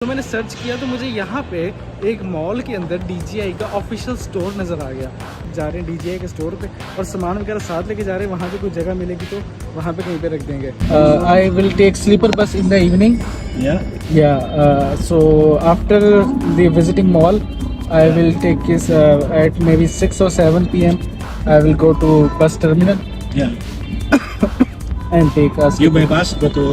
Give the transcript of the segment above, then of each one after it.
तो मैंने सर्च किया तो मुझे यहाँ पे एक मॉल के अंदर DJI का ऑफिशियल स्टोर नज़र आ गया। जा रहे हैं DJI के स्टोर पे और सामान वगैरह साथ लेके जा रहे हैं। वहाँ पे कोई जगह मिलेगी तो वहाँ पे कहीं पे रख देंगे। आई will take sleeper bus in the evening. So after the visiting mall I will take this at maybe 6 or 7 PM I will go to bus terminal and take us. You by bus go to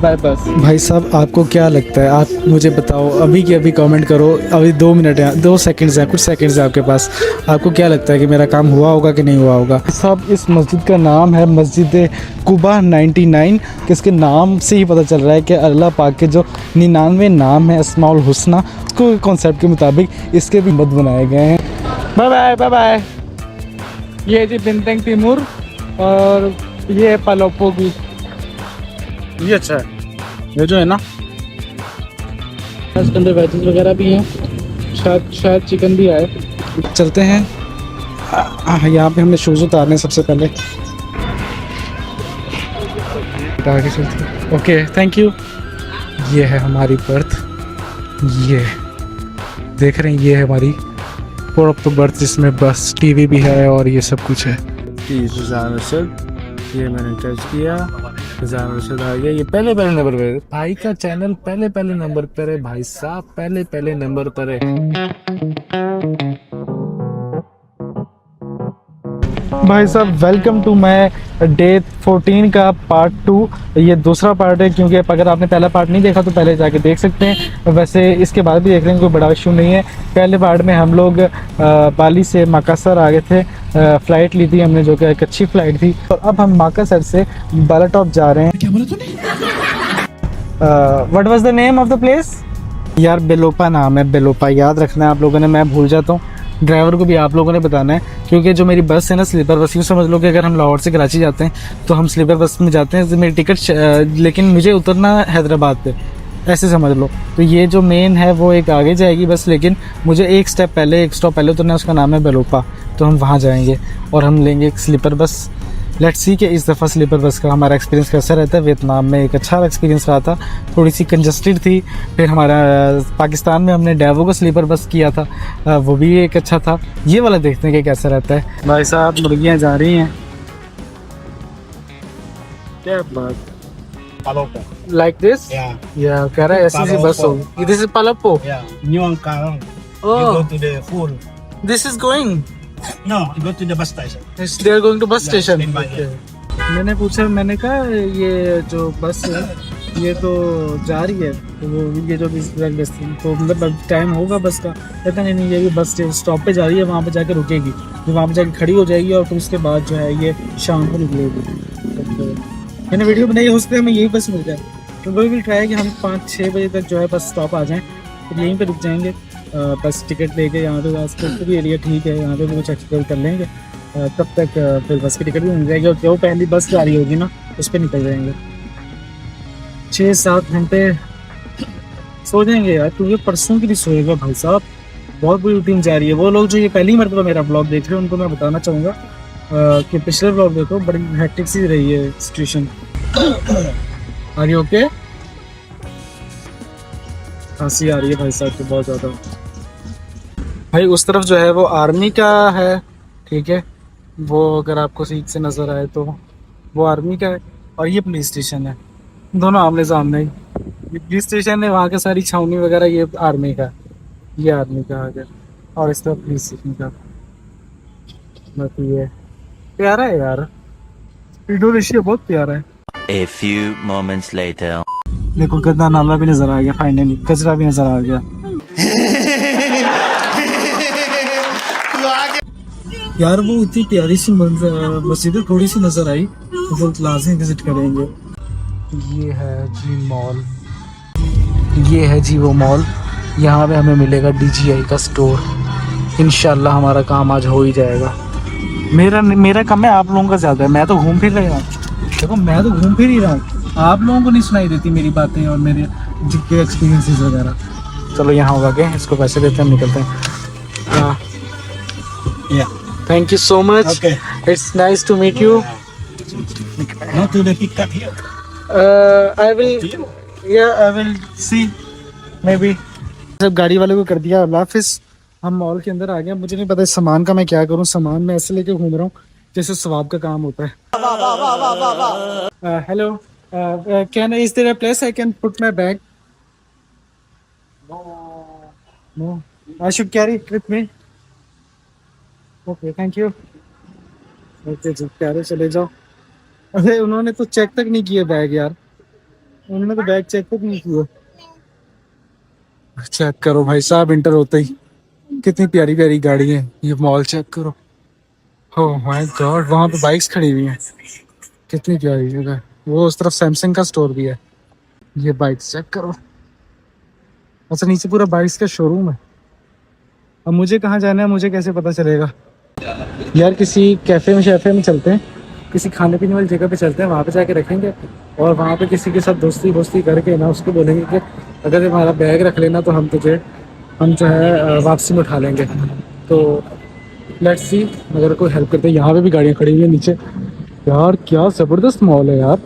by bus. भाई साहब आपको क्या लगता है, आप मुझे बताओ अभी के अभी कमेंट करो। अभी 2 मिनट है, 2 सेकंड्स हैं, कुछ सेकंड्स हैं आपके पास। आपको क्या लगता है कि मेरा काम हुआ होगा कि नहीं हुआ होगा? साहब इस मस्जिद का नाम है मस्जिद कुबा 99। किसके नाम से ही पता चल रहा है कि अल्लाह पाक के जो 99 नाम है अस्माउल हुस्ना, उसको कॉन्सेप्ट के मुताबिक इसके भी मत बनाए गए हैं। Bye bye bye bye. ये जी बिंतंग तिमूर और ये पलोपो की, ये अच्छा है। ये जो है ना इसके अंदर वेजेस वगैरह भी हैं, शायद चिकन भी आए। चलते हैं। यहाँ पे हमने शूज़ उतारने हैं सबसे पहले। आगे चलते हैं। Okay thank you. ये है हमारी बर्थ, ये देख रहे हैं, ये है हमारी पूरा बर्थ जिसमें बस टीवी भी है और ये सब कुछ है। ये मैंने टच किया, आ गया। ये पहले नंबर पे भाई का चैनल, पहले नंबर पर है भाई साहब, पहले नंबर पर है भाई साहब। वेलकम टू माय डे 14 का पार्ट 2। ये दूसरा पार्ट है, क्योंकि अगर आपने पहला पार्ट नहीं देखा तो पहले जाके देख सकते हैं। वैसे इसके बाद भी देख लेंगे, कोई बड़ा इशू नहीं है। पहले पार्ट में हम लोग बाली से माकासर आ गए थे, फ़्लाइट ली थी हमने जो कि एक अच्छी फ़्लाइट थी। और अब हम माकासर से बालाटॉप जा रहे हैं। क्या बोला तूने? What was the name of the place? यार बेलोपा नाम है, बेलोपा याद रखना है आप लोगों ने, मैं भूल जाता हूँ। ड्राइवर को भी आप लोगों ने बताना है, क्योंकि जो मेरी बस है ना स्लीपर बस, यूँ समझ लो कि अगर हम लाहौर से कराची जाते हैं तो हम स्लीपर बस में जाते हैं। मेरी टिकट लेकिन मुझे उतरना हैदराबाद पे, ऐसे समझ लो। तो ये जो मेन है वो एक आगे जाएगी बस, लेकिन मुझे एक स्टॉप पहले उतरना है, उसका नाम है बेलोपा। तो हम वहाँ जाएंगे और हम लेंगे एक स्लीपर बस। लेट्स सी कि इस दफ़ा स्लीपर बस का हमारा एक्सपीरियंस कैसा रहता है। वियतनाम में एक अच्छा एक्सपीरियंस रहा था, थोड़ी सी कंजस्टेड थी। फिर हमारा पाकिस्तान में हमने डेवो का स्लीपर बस किया था, वो भी एक अच्छा था। ये वाला देखते हैं कि कैसा रहता है। भाई साहब मुर्गियाँ जा रही हैं, क्या बात, लाइक दिस या कह रहा है ऐसी सी बस होगी। This is Palopo, New Angkarong. You go to the full. This is going, No, you go to the bus station. They are going to bus station. stand by here. मैंने पूछा, मैंने कहा ये जो बस है ये तो जा रही है, तो वो ये जो बस तो मतलब टाइम होगा बस का? कहता नहीं ये भी बस स्टॉप पे जा रही है, वहाँ पे जाके रुकेगी, फिर वहाँ पे जाके खड़ी हो जाएगी और फिर उसके बाद जो है ये शाम को निकलेगी। तो मैंने वीडियो बनाई, हो सकता है हमें यही बस मिल जाए। तो वही भी ट्राई कि हम 5-6 बजे तक जो है बस स्टॉप आ जाएँ, फिर यहीं पर रुक जाएंगे। बस टिकट लेके यहाँ पे बस भी एरिया ठीक है, यहाँ पे भी कुछ एक्सप्लोर कर लेंगे। तब तक फिर बस की टिकट भी मिल जाएगी और जो पहली बस जा रही होगी ना उस पर निकल जाएंगे। 6-7 घंटे सो जाएंगे यार, क्योंकि परसों की भी सोएगा भाई साहब। बहुत बुरी रूटीन जा रही है। वो लोग जो ये पहली मरतबा मेरा ब्लॉग देख रहे हैं उनको मैं बताना चाहूँगा कि पिछले ब्लॉग देखो, बड़ी हेक्टिक सी रही है सिचुएशन। Are you okay? खांसी आ रही है भाई साहब को बहुत ज़्यादा। भाई उस तरफ जो है वो आर्मी का है, ठीक है, वो अगर आपको सीट से नज़र आए तो वो आर्मी का है, और ये पुलिस स्टेशन है, दोनों आमने सामने ही। ये पुलिस स्टेशन है, वहाँ के सारी छावनी वगैरह ये आर्मी का, ये आर्मी का आ गया, और इस तरफ पुलिस स्टेशन का। बाकी ये प्यारा है यार, इंडोनेशिया बहुत प्यारा है। A few moments later. देखो गद्दा नाला भी नजर आ गया, फाइनली कचरा भी नजर आ गया। यार वो इतनी प्यारी सी मस्जिद थोड़ी सी नजर आई, तो लाज़िम विजिट करेंगे। ये है जी मॉल, ये है जी वो मॉल। यहाँ पे हमें मिलेगा DJI का स्टोर। इंशाल्लाह हमारा काम आज हो ही जाएगा। मेरा काम है, आप लोगों का ज़्यादा है। मैं तो घूम फिर रहा हूँ, देखो मैं तो घूम फिर ही रहा हूँ, आप लोगों को नहीं सुनाई देती मेरी बातें और मेरे जिनके एक्सपीरियंसेस वगैरह। चलो यहाँ होगा के इसको पैसे देते हैं, हम निकलते हैं। Thank you so much, it's nice to meet you. Not to the pickup here. I will see मैं भी सब गाड़ी वाले को कर दिया अल्लाह हाफिज़। हम मॉल के अंदर आ गए। मुझे नहीं पता इस सामान का मैं क्या करूँ। सामान मैं ऐसे लेके घूम रहा हूँ जैसे सवाब का काम होता है। Hello, can is there a place I can put my bag? No, I should carry it with me. Okay, thank you. Okay जी, प्यारे चले जाओ। अरे उन्होंने तो चेक तक नहीं किया बैग यार। उन्होंने तो बैग चेक तक नहीं किया। चेक करो भाई साहब, इंटर होते ही कितनी प्यारी प्यारी गाड़ी है। ये मॉल चेक करो। ओह माय गॉड, वहाँ पे बाइक्स खड़ी हुई हैं। कितनी प्यारी जगह है। वो उस तरफ सैमसंग का स्टोर भी है। ये बाइक्स चेक करो। अच्छा, नीचे पूरा बाइक्स का शोरूम है। अब मुझे कहाँ जाना है, मुझे कैसे पता चलेगा यार? किसी कैफे में शेफे में चलते हैं, किसी खाने पीने वाली जगह पे चलते हैं, वहाँ पे जाके रखेंगे और वहाँ पे किसी के साथ दोस्ती करके ना उसको बोलेंगे कि अगर हमारा बैग रख लेना तो हम जो है वापसी में उठा लेंगे। तो लेट्स सी अगर कोई हेल्प करते हैं। यहाँ पे भी गाड़ियाँ खड़ी हुई है नीचे। यार क्या ज़बरदस्त मॉल है यार,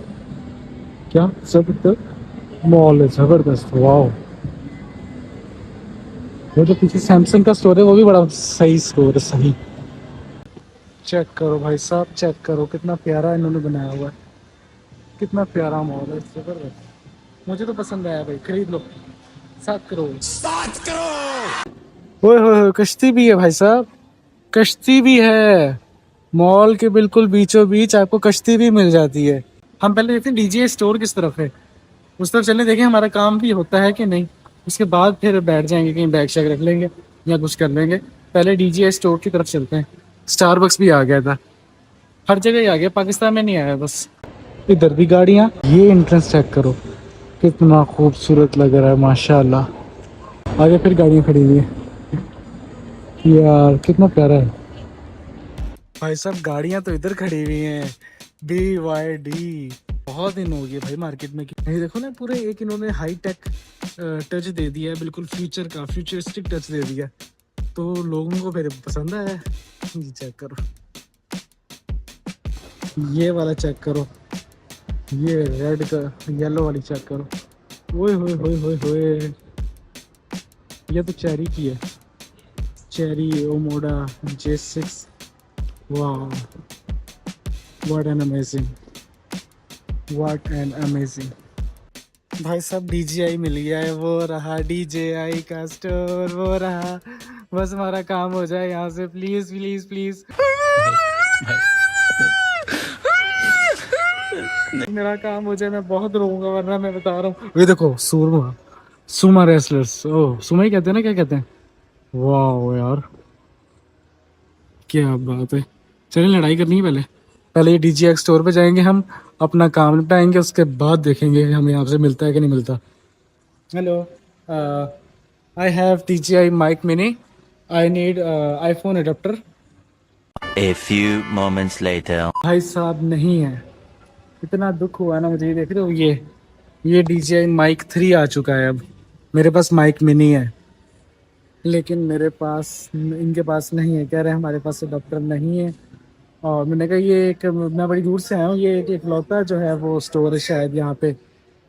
क्या ज़बरदस्त मॉल है, ज़बरदस्त। वाह, वो जो पीछे सैमसंग का स्टोर है वो भी बड़ा सही स्टोर है, सही। चेक करो भाई साहब, चेक करो कितना प्यारा इन्होंने बनाया हुआ है। कितना प्यारा मॉल है, ज़बरदस्त। मुझे तो पसंद आया भाई, खरीद लो। 7 करोड़। 7 करोड़। ओए होए, कश्ती भी है भाई साहब, कश्ती भी है। मॉल के बिल्कुल बीचों बीच आपको कश्ती भी मिल जाती है। हम पहले देखते हैं डीजे स्टोर किस तरफ है, उस तरफ चलने देखें हमारा काम भी होता है कि नहीं। उसके बाद फिर बैठ जाएंगे कहीं, बैग शैग रख लेंगे या कुछ कर लेंगे। पहले डीजे स्टोर की तरफ चलते हैं। स्टारबक्स भी आ गया था, हर जगह ही आ गया, पाकिस्तान में नहीं आया बस। इधर भी गाड़ियाँ। ये एंट्रेंस चेक करो, कितना खूबसूरत लग रहा है माशाल्लाह। आगे फिर गाड़ियाँ खड़ी हुई हैं यार, कितना प्यारा है भाई साहब। गाड़ियाँ तो इधर खड़ी हुई हैं, BYD। बहुत दिन हो गए भाई मार्केट में। ये देखो ना, पूरे एक इन्होंने हाई टेक टच दे दिया है, बिल्कुल फ्यूचर का फ्यूचरिस्टिक टच दे दिया, तो लोगों को फिर पसंद आया है। ये चेक करो, ये वाला चेक करो, ये रेड का येलो वाली चेक करो। ओए होए होए होए होए, ये तो चेरी की है, चेरी ओमोडा J6। वाह, what an amazing, what an amazing. भाई साहब DJI मिल गया है, वो रहा DJI का स्टोर, वो रहा। बस हमारा काम हो जाए यहाँ से, प्लीज प्लीज प्लीज। मेरा काम हो जाए, मैं बहुत रोऊंगा वरना, मैं बता रहा हूँ। ये देखो सुमा रेसलर्स। ओह, सुमा ही कहते हैं ना, क्या कहते हैं? वाह यार, क्या बात है। चलिए लड़ाई करनी है पहले ये DJI स्टोर पे जाएंगे, हम अपना काम निपटाएंगे, उसके बाद देखेंगे हमें यहाँ से मिलता है कि नहीं मिलता। Hello, I have DJI mic mini, I need iPhone adapter. A few moments later. भाई साहब नहीं है, इतना दुख हुआ ना मुझे। ये देख रहे हो, ये DJI माइक 3 आ चुका है। अब मेरे पास माइक मिनी है, लेकिन मेरे पास, इनके पास नहीं है। कह रहे हैं हमारे पास अडेप्टर नहीं है। और मैंने कहा ये एक, मैं बड़ी दूर से आया हूँ, ये एक इकलौता जो है वो स्टोर है शायद यहाँ पे।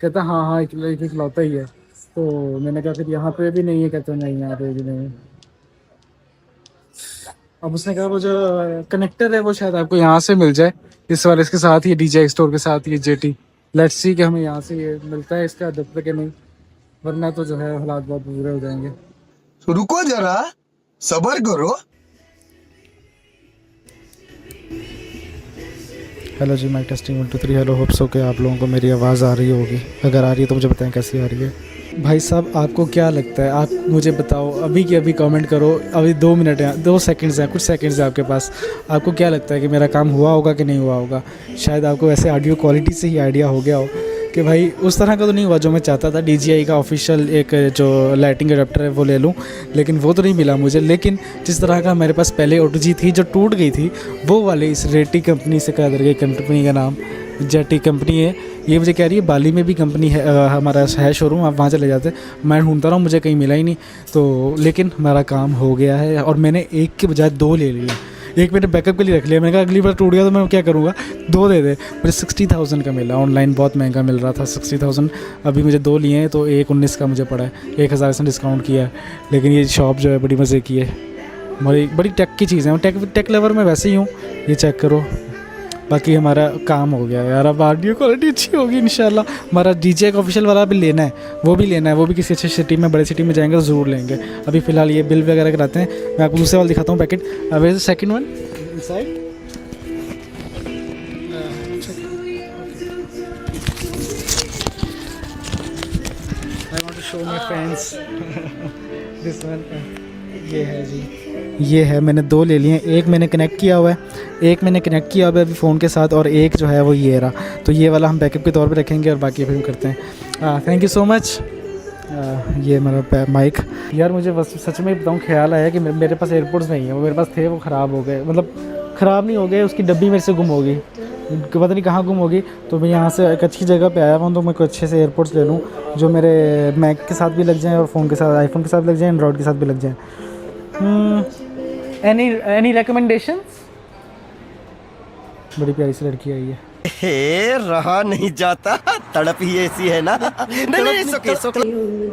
कहता हाँ हाँ, एक इकलौता ही है। तो मैंने कहा फिर यहाँ पे भी नहीं है? कहते नहीं, यहाँ पे भी नहीं है। अब उसने कहा वो जो कनेक्टर है वो शायद आपको यहाँ से मिल जाए, इस वाले इसके साथ, ये DJI स्टोर के साथ, ये JT। लेट्स सी कि हमें यहाँ से ये मिलता है इसका अडेप्टर के नहीं, वरना तो जो है हालात बहुत बुरे हो जाएंगे। तो रुको जरा, सबर करो। हेलो जी, mic testing 1 2 3। Hello, hope so कि आप लोगों को मेरी आवाज़ आ रही होगी। अगर आ रही है तो मुझे बताएं कैसी आ रही है। भाई साहब आपको क्या लगता है, आप मुझे बताओ अभी के अभी, कमेंट करो। अभी 2 मिनट हैं, 2 सेकंड्स हैं, कुछ सेकंड्स हैं आपके पास। आपको क्या लगता है कि मेरा काम हुआ होगा कि नहीं हुआ होगा? शायद आपको ऐसे ऑडियो क्वालिटी से ही आइडिया हो गया हो कि भाई उस तरह का तो नहीं हुआ जो मैं चाहता था। DJI का ऑफिशियल एक जो लाइटिंग अडेप्टर है वो ले लूँ, लेकिन वो तो नहीं मिला मुझे। लेकिन जिस तरह का मेरे पास पहले OTG थी जो टूट गई थी, वो वाले इस रेटी कंपनी से, क्या करके कंपनी का नाम जेटी कंपनी है, ये मुझे कह रही है बाली में भी कंपनी है, हमारा है शोरूम, आप वहाँ चले जाते। मैं ढूंढता रहा हूँ, मुझे कहीं मिला ही नहीं। तो लेकिन हमारा काम हो गया है और मैंने एक के बजाय 2 ले लिए। एक मैंने बैकअप के लिए रख लिया, मैंने कहा अगली बार टूट गया तो मैं क्या करूँगा, 2 दे दे। मुझे 60,000 का मिला, ऑनलाइन बहुत महंगा मिल रहा था 60,000। अभी मुझे 2 लिए हैं तो एक 19 का मुझे पड़ा है, 1,000 से डिस्काउंट किया है। लेकिन ये शॉप जो है बड़ी मज़े की है, बड़ी बड़ी टेक की चीज़ें हैं, टेक लवर में वैसे ही हूँ। ये चेक करो। बाकी हमारा काम हो गया यार, अब ऑडियो क्वालिटी अच्छी होगी इंशाल्लाह। हमारा डीजे का ऑफिशियल वाला भी लेना है, वो भी लेना है, वो भी किसी अच्छी सिटी में, बड़ी सिटी में जाएंगे तो ज़रूर लेंगे। अभी फ़िलहाल ये बिल वगैरह कराते हैं, मैं आपको दूसरे वाला दिखाता हूँ पैकेट। अब second one inside. I want to show my friends this one. ये है जी, ये है, मैंने 2 ले लिए हैं। एक मैंने कनेक्ट किया हुआ है, एक मैंने कनेक्ट किया हुआ है अभी फ़ोन के साथ, और एक जो है वो ये रहा। तो ये वाला हम बैकअप के तौर पे रखेंगे और बाकी फिर करते हैं। Thank you so much. ये मेरा माइक यार, मुझे बस सच में बताऊँ, ख्याल आया कि मेरे पास एयरपोर्ट्स नहीं है। वो मेरे पास थे, वो ख़राब हो गए, मतलब ख़राब नहीं हो गए, उसकी डब्बी मेरे से गुम हो गई, पता नहीं कहाँ गुम होगी। तो मैं यहाँ से एक अच्छी जगह पे आया हुआ हूँ, तो मैं कोई अच्छे से एयरपोर्ट्स ले लूँ जो मेरे मैक के साथ भी लग जाएँ और फ़ोन के साथ, आईफोन के साथ लग जाएँ, एंड्रॉयड के साथ भी लग जाएँ। Any recommendations? बड़ी प्यारी सी लड़की आई है। हे रहा नहीं जाता, तड़प ही ऐसी है ना। नहीं सोके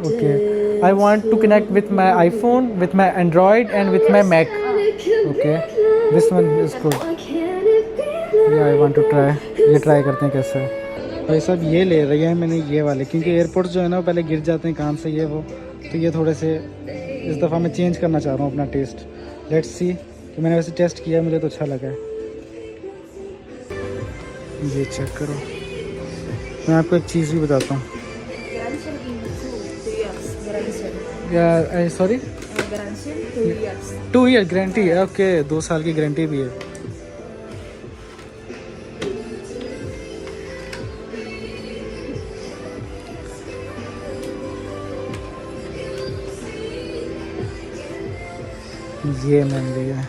okay, I want to connect with my iPhone, with my Android and with my Mac. Okay, this one is good. I want to try, ये ट्राई करते हैं कैसे है। भाई साहब ये ले रही है मैंने ये वाले, क्योंकि एयरपोर्ट्स जो है ना वो पहले गिर जाते हैं कान से, ये वो, तो ये थोड़े से इस दफ़ा मैं चेंज करना चाह रहा हूँ अपना टेस्ट। लेट्स सी, कि मैंने वैसे टेस्ट किया, मुझे तो अच्छा लगा है। ये चेक करो। मैं आपको एक चीज़ भी बताता हूँ यार, सॉरी 2 ईयर गारंटी है। ओके, 2 साल की गारंटी भी है। ये मैंने लिया है।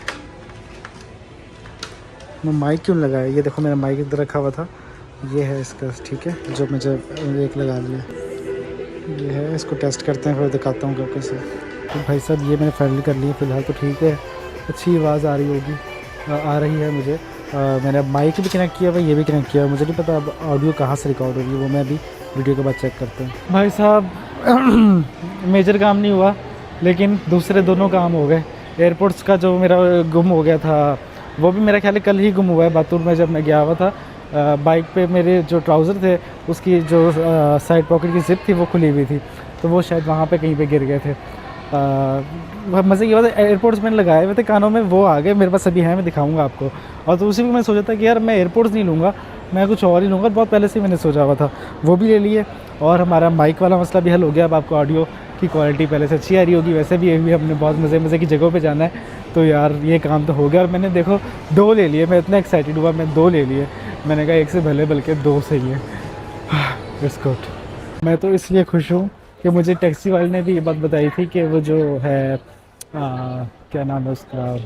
मैं माइक क्यों लगाया, ये देखो मेरा माइक इधर रखा हुआ था, ये है इसका, ठीक है, जो मुझे एक लगा लिया। ये है, इसको टेस्ट करते हैं, फिर दिखाता हूँ आपको कैसे। तो भाई साहब ये मैंने फाइनल कर लिया फ़िलहाल, तो ठीक है, अच्छी आवाज़ आ रही होगी, आ रही है मुझे। मैंने अब माइक भी कनेक्ट किया हुआ, ये भी कनेक्ट किया हुआ, मुझे नहीं पता अब ऑडियो कहाँ से रिकॉर्ड होगी, वो मैं अभी वीडियो के बाद चेक करते हैं। भाई साहब मेजर काम नहीं हुआ, लेकिन दूसरे दोनों काम हो गए। एयरपोर्ट्स का जो मेरा गुम हो गया था, वो भी मेरा ख्याल है कल ही गुम हुआ है बातूर में, जब मैं गया हुआ था। बाइक पे मेरे जो ट्राउज़र थे, उसकी जो साइड पॉकेट की ज़िप थी वो खुली हुई थी, तो वो शायद वहाँ पे कहीं पे गिर गए थे। मज़े की बात है, एयरपोर्ट्स मैंने लगाए हुए थे कानों में, वो आ गए मेरे पास, अभी है, मैं दिखाऊंगा आपको। और तो उसी में मैं सोचा था कि यार मैं एयरपोर्ट्स नहीं लूँगा, मैं कुछ और ही लूँगा, बहुत पहले से मैंने सोचा हुआ था, वो भी ले लिए। और हमारा माइक वाला मसला भी हल हो गया। अब आपको ऑडियो की क्वालिटी पहले से अच्छी आ रही होगी। वैसे भी अभी हमने बहुत मज़े की जगहों पे जाना है, तो यार ये काम तो हो गया। और मैंने देखो 2 ले लिए, मैं इतना एक्साइटेड हुआ, मैं 2 ले लिए। मैंने कहा एक से भले बल्कि 2 सही है। It's good. मैं तो इसलिए खुश हूँ कि मुझे टैक्सी वाले ने भी ये बात बताई थी कि वो जो है क्या नाम है उसका,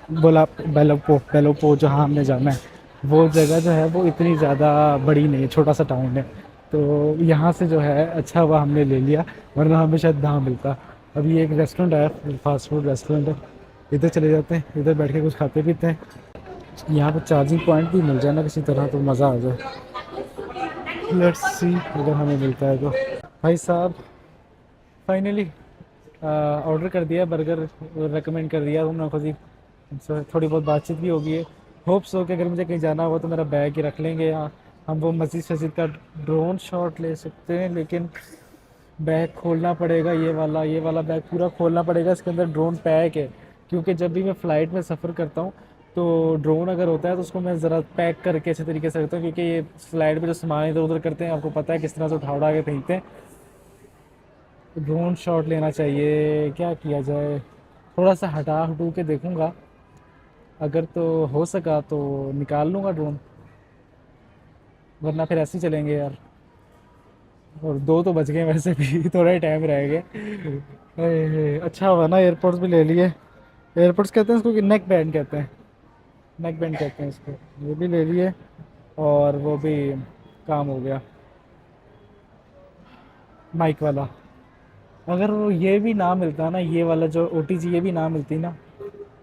बेलोपो जहाँ हमने जाना है, वो जगह जो है वो इतनी ज़्यादा बड़ी नहीं है, छोटा सा टाउन है। तो यहाँ से जो है अच्छा हुआ हमने ले लिया, वरना हमें शायद ना मिलता। अभी एक रेस्टोरेंट है, फास्ट फूड रेस्टोरेंट है, इधर चले जाते हैं, इधर बैठ के कुछ खाते पीते हैं। यहाँ पर चार्जिंग पॉइंट भी मिल जाए ना किसी तरह, तो मज़ा आ जाए। लेट्स सी अगर हमें मिलता है तो। भाई साहब फाइनली ऑर्डर कर दिया, बर्गर रेकमेंड कर दिया उन्होंने खुद ही, थोड़ी बहुत बातचीत भी हो गई है। होप्स हो कि अगर मुझे कहीं जाना हुआ तो मेरा बैग ही रख लेंगे, यहाँ हम वो मस्जिद का ड्रोन शॉट ले सकते हैं, लेकिन बैग खोलना पड़ेगा। ये वाला बैग पूरा खोलना पड़ेगा, इसके अंदर ड्रोन पैक है। क्योंकि जब भी मैं फ़्लाइट में सफ़र करता हूँ तो ड्रोन अगर होता है तो उसको मैं ज़रा पैक करके अच्छे तरीके से रखता हूँ, क्योंकि ये फ़्लाइट में जो सामान इधर उधर करते हैं, आपको पता है किस तरह से उठा के फेंकते हैं। ड्रोन शॉट लेना चाहिए, क्या किया जाए, थोड़ा सा हटू के देखूँगा, अगर तो हो सका तो निकाल लूँगा ड्रोन, वरना फिर ऐसे ही चलेंगे यार। और 2 तो बच गए वैसे भी, थोड़ा ही टाइम रह गया। अच्छा हुआ ना एयरपोर्ट्स भी ले लिए। एयरपोर्ट्स कहते हैं इसको कि नेक बैंड कहते हैं, नेक बैंड कहते हैं इसको। ये भी ले लिए और वो भी काम हो गया। माइक वाला अगर वो ये भी ना मिलता ना, ये वाला जो OTG ये भी ना मिलती ना,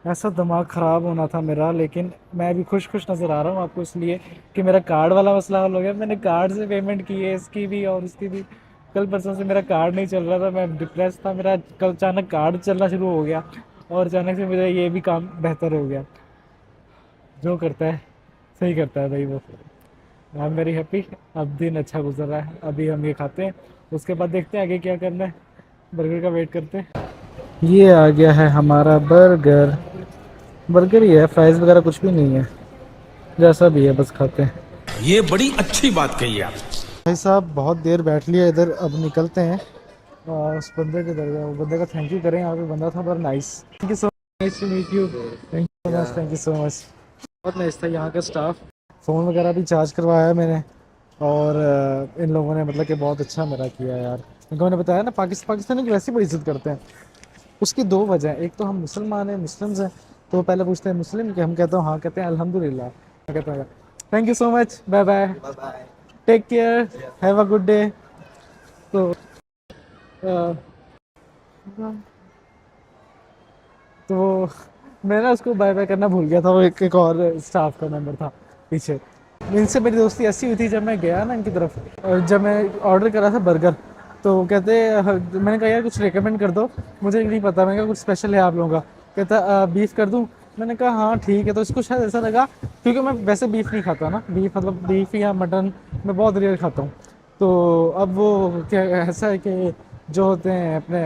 ऐसा दिमाग ख़राब होना था मेरा, लेकिन मैं अभी खुश खुश नज़र आ रहा हूँ आपको इसलिए कि मेरा कार्ड वाला मसला हल हो गया। मैंने कार्ड से पेमेंट की है, इसकी भी और उसकी भी। कल परसों से मेरा कार्ड नहीं चल रहा था, मैं डिप्रेस था। मेरा कल अचानक कार्ड चलना शुरू हो गया और अचानक से मेरा ये भी काम बेहतर हो गया। जो करता है सही करता है भाई वो। I am very happy. अब दिन अच्छा गुजर रहा है। अभी हम ये खाते हैं, उसके बाद देखते हैं आगे क्या करना है। बर्गर का वेट करते हैं। ये आ गया है हमारा बर्गर। बर्गर ही है, फ्राइज वगैरह कुछ भी नहीं है, जैसा भी है बस खाते हैं। ये बड़ी अच्छी बात कही आप। भाई साहब बहुत देर बैठ लिया इधर, अब निकलते हैं। और उस बंदे के दर वो बंदे का थैंक यू करें। यहाँ पे बंदा था बड़ा nice. Thank you so nice to meet you. Thank you so much, thank you so much. बहुत नाइस था यहाँ का स्टाफ। फ़ोन वगैरह भी चार्ज करवाया मैंने और इन लोगों ने मतलब कि बहुत अच्छा मेरा किया यार। उनको मैंने बताया ना पाकिस्तान की वैसी बड़ी इज्जत करते हैं। उसकी दो वजह हैं, एक तो हम मुसलमान हैं, मुस्लिम्स हैं, तो पहले पूछते हैं मुस्लिम कि हम कहते हैं हाँ, कहते हैं अल्हम्दुलिल्लाह। मैं कहता हूँ thank you so much, bye bye, take care, have a good day. तो तो मैं ना उसको बाय बाय करना भूल गया था। वो एक और स्टाफ का मेंबर था पीछे। इनसे मेरी दोस्ती ऐसी हुई थी जब मैं गया ना इनकी तरफ, और जब मैं ऑर्डर करा था बर्गर, तो कहते मैंने कहा यार कुछ रिकमेंड कर दो, मुझे नहीं पता। मैंने कहा कुछ स्पेशल है आप लोगों का? कहता बीफ कर दूं? मैंने कहा हाँ ठीक है। तो इसको शायद ऐसा लगा, क्योंकि मैं वैसे बीफ नहीं खाता ना, बीफ मतलब बीफ या मटन मैं बहुत रेयर खाता हूँ। तो अब वो क्या ऐसा है कि जो होते हैं अपने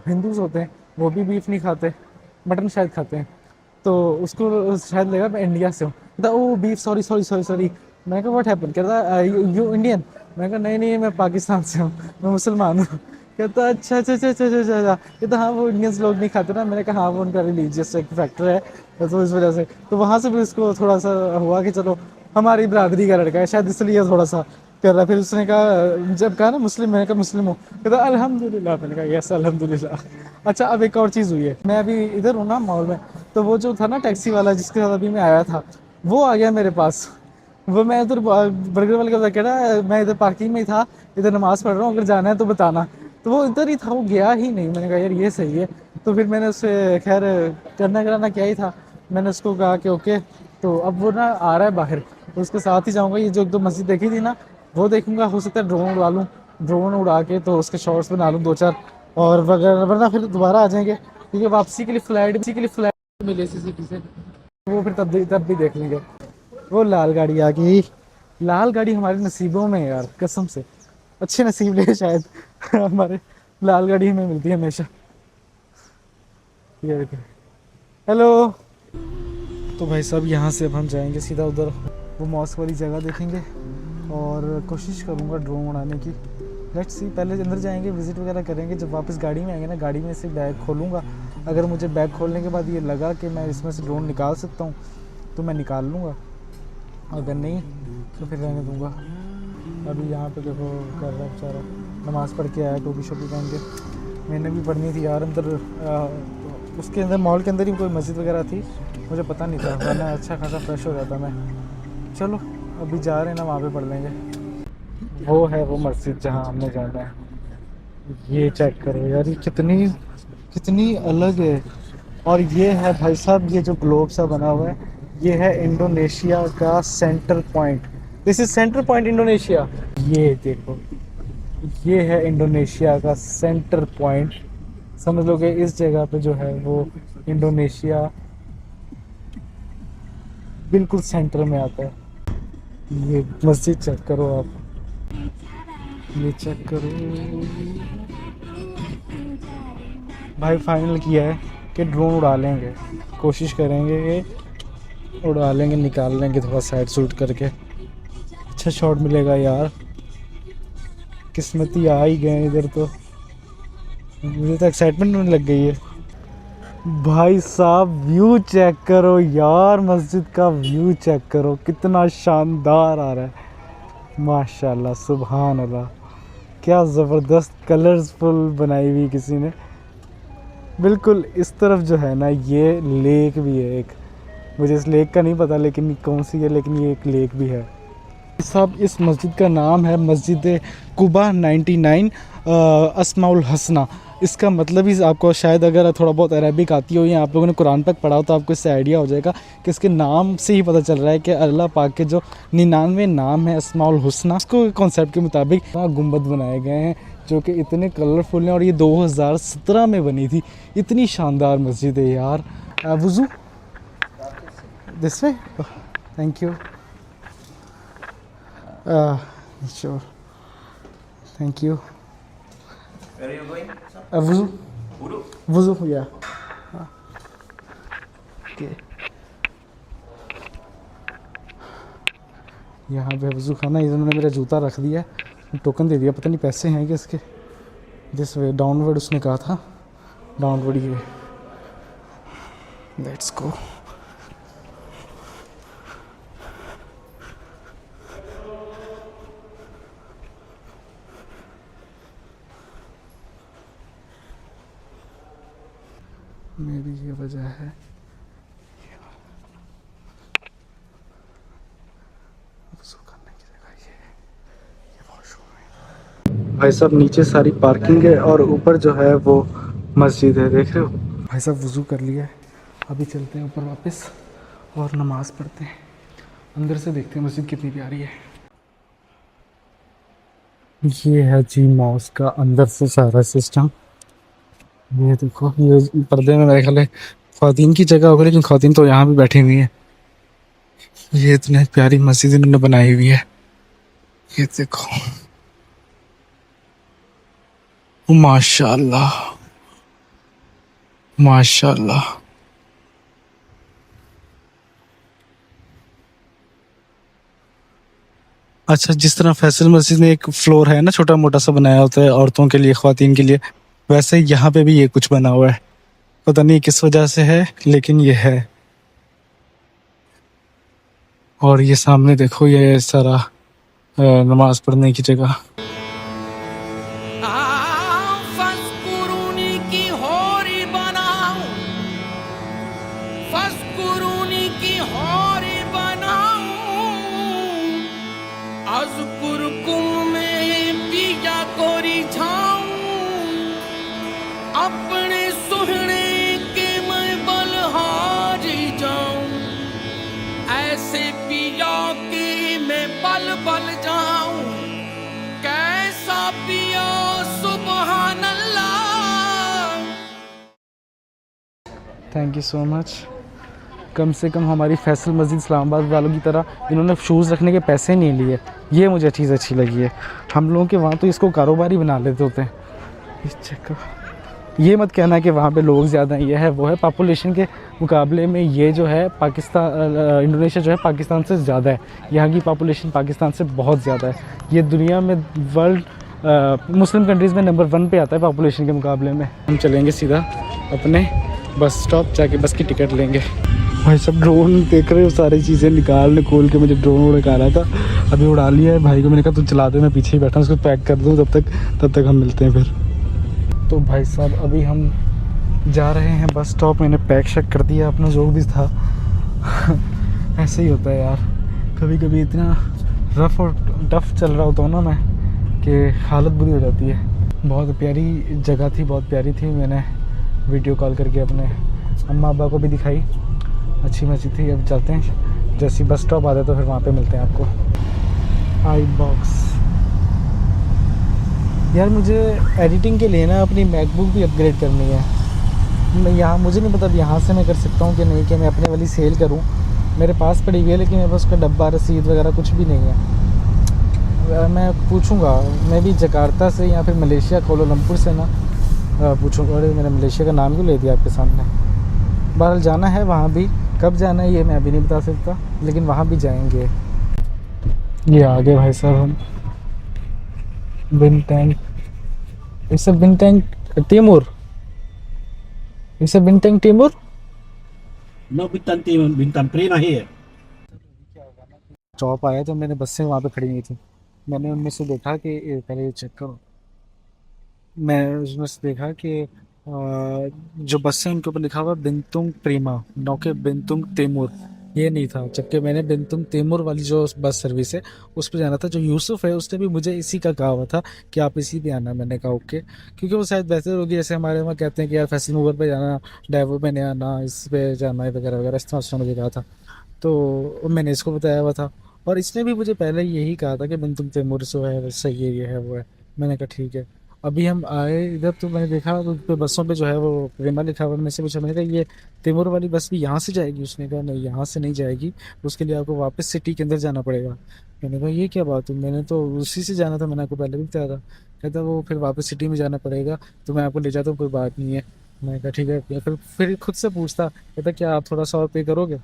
हिंदूज होते हैं वो भी बीफ नहीं खाते, मटन शायद खाते हैं। तो उसको शायद लगा मैं इंडिया से हूँ। कहता oh beef, sorry sorry sorry sorry. मैं कहा व्हाट हैपन? कहता यू इंडियन? मैं कहा नहीं नहीं मैं पाकिस्तान से हूँ, मैं मुसलमान हूँ। कहता अच्छा अच्छा अच्छा अच्छा अच्छा अच्छा। कहता हाँ वो इंडियंस लोग नहीं खाते ना। मैंने कहा हाँ वो उनका रिलीजियस एक फैक्टर है, तो इस वजह से। तो वहाँ से भी उसको थोड़ा सा हुआ कि चलो हमारी बरादरी का लड़का है शायद, इसलिए थोड़ा सा कर रहा। फिर उसने कहा, जब कहा ना मुस्लिम, मैंने कहा मुस्लिम हूँ। कहता अल्हम्दुलिल्लाह। मैंने कहा यस अल्हम्दुलिल्लाह। अच्छा अब एक और चीज़ हुई है, मैं अभी इधर हूँ ना मॉल में, तो वो जो था ना टैक्सी वाला जिसके साथ अभी मैं आया था, वो आ गया मेरे पास। वो मैं इधर बर्गर वाले का कह रहा मैं इधर पार्किंग में ही था, इधर नमाज़ पढ़ रहा हूँ, अगर जाना है तो बताना। तो वो इधर ही था, वो गया ही नहीं। मैंने कहा यार ये सही है। तो फिर मैंने उससे खैर करना कराना क्या ही था, मैंने उसको कहा कि ओके। तो अब वो ना आ रहा है बाहर, तो उसके साथ ही जाऊँगा। ये जो एक दो मस्जिद देखी थी ना वो देखूंगा, हो सकता है ड्रोन उड़ा लूँ, ड्रोन उड़ा के तो उसके शॉट्स बना लूँ दो चार, और वरना फिर दोबारा आ जाएंगे, क्योंकि वापसी के लिए फ्लाइट मिली सिटी से, वो फिर तब भी देख लेंगे। वो लाल गाड़ी आ गई। लाल गाड़ी हमारे नसीबों में है यार, कसम से अच्छे नसीब ले शायद हमारे लाल गाड़ी हमें मिलती है हमेशा। ये देखो, हेलो। तो भाई साहब यहाँ से अब हम जाएंगे सीधा उधर, वो मॉस्क वाली जगह देखेंगे और कोशिश करूँगा ड्रोन उड़ाने की। लेट्स सी, पहले अंदर जाएंगे, विज़िट वगैरह करेंगे। जब वापस गाड़ी में आएंगे ना, गाड़ी में से बैग खोलूँगा। अगर मुझे बैग खोलने के बाद ये लगा कि मैं इसमें से ड्रोन निकाल सकता हूँ तो मैं निकाल लूँगा, अगर नहीं तो फिर रहने दूँगा। अभी यहाँ पे देखो कर रहा बेचारा, नमाज़ पढ़ के आया टोपी शोपी पहन के। मैंने भी पढ़नी थी यार अंदर, उसके अंदर मॉल के अंदर ही कोई मस्जिद वगैरह थी, मुझे पता नहीं था, वरना अच्छा खासा फ्रेश हो जाता मैं। चलो अभी जा रहे हैं ना, वहाँ पे पढ़ लेंगे। वो है वो मस्जिद जहाँ हमने जाना है। ये चेक करो यार, ये कितनी अलग है। और ये है भाई साहब, ये जो ग्लोब सा बना हुआ है, ये है इंडोनेशिया का centre point. This is centre point Indonesia. ये देखो, ये है इंडोनेशिया का सेंटर पॉइंट। समझ लो कि इस जगह पे जो है वो इंडोनेशिया बिल्कुल सेंटर में आता है। ये मस्जिद चेक करो आप, ये चेक करो भाई। फाइनल किया है कि ड्रोन उड़ा लेंगे, कोशिश करेंगे कि उड़ा लेंगे, निकाल लेंगे थोड़ा साइड शूट करके, अच्छा शॉट मिलेगा यार। किस्मती आ ही गए इधर, तो मुझे तो एक्साइटमेंट होने लग गई है। भाई साहब व्यू चेक करो यार, मस्जिद का व्यू चेक करो, कितना शानदार आ रहा है। माशाल्लाह सुभान अल्लाह, क्या ज़बरदस्त कलरफुल बनाई हुई किसी ने। बिल्कुल इस तरफ जो है ना, ये लेक भी है एक, मुझे इस लेक का नहीं पता लेकिन कौन सी है, लेकिन ये एक लेक भी है। साहब इस मस्जिद का नाम है मस्जिद कुबा 99 अस्माउल हसना। इसका मतलब ही आपको शायद अगर थोड़ा बहुत अरबिक आती हो या आप लोगों ने कुरान तक पढ़ा हो तो आपको इससे आइडिया हो जाएगा कि इसके नाम से ही पता चल रहा है कि अल्लाह पाक के जो 99 नाम है अस्माउल हुस्ना, उसको कॉन्सेप्ट के मुताबिक गुंबद बनाए गए हैं जो कि इतने कलरफुल हैं। और ये 2017 में बनी थी। इतनी शानदार मस्जिद है यार। वुज़ू this way, thank you, sure, thank you. Where are you going? वुज़ू Wudu? वुज़ू या ओके। यहाँ पे वज़ू खाना, इन्होंने मेरा जूता रख दिया, टोकन दे दिया, पता नहीं पैसे हैं कि इसके। दिस वे डाउनवर्ड उसने कहा था, डाउनवर्ड ये। Let's go. मेरी ये वजह है। भाई साहब नीचे सारी पार्किंग है और ऊपर जो है वो मस्जिद है, देख रहे हो। भाई साहब वज़ू कर लिया है, अभी चलते हैं ऊपर वापस और नमाज़ पढ़ते हैं। अंदर से देखते हैं मस्जिद कितनी प्यारी है। ये है जी मॉस्क का अंदर से सारा सिस्टम। ये देखो, ये पर्दे में मेरे ख्याल है ख़वातीन की जगह होगी, लेकिन ख़वातीन तो यहाँ भी बैठी हुई है। ये इतनी प्यारी मस्जिद इन्होंने बनाई हुई है, ये देखो माशाल्लाह माशाल्लाह। अच्छा, जिस तरह फैसल मस्जिद में एक फ्लोर है ना छोटा मोटा सा बनाया होता है औरतों के लिए, ख़वातीन के लिए, वैसे यहाँ पे भी ये कुछ बना हुआ है। पता नहीं किस वजह से है, लेकिन ये है। और ये सामने देखो, ये सारा नमाज पढ़ने की जगह। फस्कुरूनी की होरी बनाऊं, फस्कुरूनी की होरी बनाऊं, अज़कुरकुम में पिया कोरी छाऊं, अपने सुहने के मैं बलहारी जाऊं, ऐसे पिया के मैं बल बल जाऊं, कैसा पिया सुबहान अल्लाह। Thank you so much. कम से कम हमारी फैसल मस्जिद इस्लामाबाद वालों की तरह इन्होंने शूज़ रखने के पैसे नहीं लिए। ये मुझे चीज़ अच्छी लगी है। हम लोगों के वहाँ तो इसको कारोबारी बना लेते होते हैं। इस चक्कर ये मत कहना कि वहाँ पे लोग ज़्यादा हैं, ये है वो है। पॉपुलेशन के मुकाबले में ये जो है पाकिस्तान, इंडोनेशिया जो है पाकिस्तान से ज़्यादा है। यहाँ की पॉपुलेशन पाकिस्तान से बहुत ज़्यादा है। ये दुनिया में वर्ल्ड मुस्लिम कंट्रीज़ में नंबर 1 पे आता है पॉपुलेशन के मुकाबले में। हम चलेंगे सीधा अपने बस स्टॉप, जाके बस की टिकट लेंगे। भाई सब ड्रोन देख रहे हो, सारी चीज़ें निकाल के मुझे ड्रोन निकाला था, अभी उड़ा लिया है। भाई को मैंने कहा तू चला दे, मैं पीछे ही बैठा हूँ, उसको पैक कर दूँ, तब तक हम मिलते हैं फिर। तो भाई साहब अभी हम जा रहे हैं बस स्टॉप। मैंने पैक शैक कर दिया अपना जो भी था। ऐसे ही होता है यार, कभी कभी इतना रफ़ और टफ चल रहा होता हूँ ना मैं कि हालत बुरी हो जाती है। बहुत प्यारी जगह थी, बहुत प्यारी थी। मैंने वीडियो कॉल करके अपने अम्मा अब्बा को भी दिखाई, अच्छी मस्जिद थी। अब चलते हैं, जैसे बस स्टॉप आता है तो फिर वहाँ पे मिलते हैं आपको। आई बॉक्स यार, मुझे एडिटिंग के लिए ना अपनी मैकबुक भी अपग्रेड करनी है। मैं यहाँ, मुझे नहीं पता अब यहाँ से मैं कर सकता हूँ कि नहीं, कि मैं अपने वाली सेल करूँ। मेरे पास पड़ी हुई है, लेकिन मेरे पास उसका डब्बा रसीद वगैरह कुछ भी नहीं है। मैं पूछूंगा, मैं भी जकार्ता से या फिर मलेशिया कोलालमपुर से ना पूछूंगा। अरे मैंने मलेशिया का नाम क्यों ले दिया आपके सामने। बहरहाल जाना है वहाँ भी, कब जाना है ये मैं अभी नहीं बता सकता, लेकिन वहाँ भी जाएंगे। ये आगे भाई साहब हम Bintang, it's a Bintang Timur, it's a Bintang Timur. No Bintan Prima here. Stop आया तो मैंने बसें वहाँ पे खड़ी हुई थी, मैंने उनमें से देखा कि पहले ये चेक करो। मैं उसमें से देखा कि जो बस है उनके ऊपर लिखा हुआ बिंतुंग प्रीमा, नौ के बिंतुंग तेमूर। ये नहीं था, जबकि मैंने बिंतुम तैमूर वाली जो बस सर्विस है उस पर जाना था। जो यूसुफ है उसने भी मुझे इसी का कहा हुआ था कि आप इसी पे आना। मैंने कहा ओके, क्योंकि वो शायद बेहतर होगी, जैसे हमारे वहाँ कहते हैं कि यार फैसल मूवर पे जाना, डाइवर पे नहीं आना, इस पे जाना है वगैरह वगैरह, इस तरह उसने मुझे कहा था। तो मैंने इसको बताया हुआ था, और इसने भी मुझे पहले यही कहा था कि बिंतुम तैमूर से है, सही है, ये है वो है। मैंने कहा ठीक है। अभी हम आए इधर तो मैंने देखा तो पे बसों पे जो है वो प्रेमा लिखा हुआ है। मैं से पूछा, मैंने कहा ये तैमूर वाली बस भी यहाँ से जाएगी? उसने कहा नहीं, यहाँ से नहीं जाएगी, उसके लिए आपको वापस सिटी के अंदर जाना पड़ेगा। मैंने कहा ये क्या बात हुई, मैंने तो उसी से जाना था, मैंने आपको पहले भी बताया था। कहता वो फिर वापस सिटी में जाना पड़ेगा, तो मैं आपको ले जाता हूँ, कोई बात नहीं है। मैंने कहा ठीक है। फिर खुद से पूछता, कहता क्या आप थोड़ा सा और पे करोगे?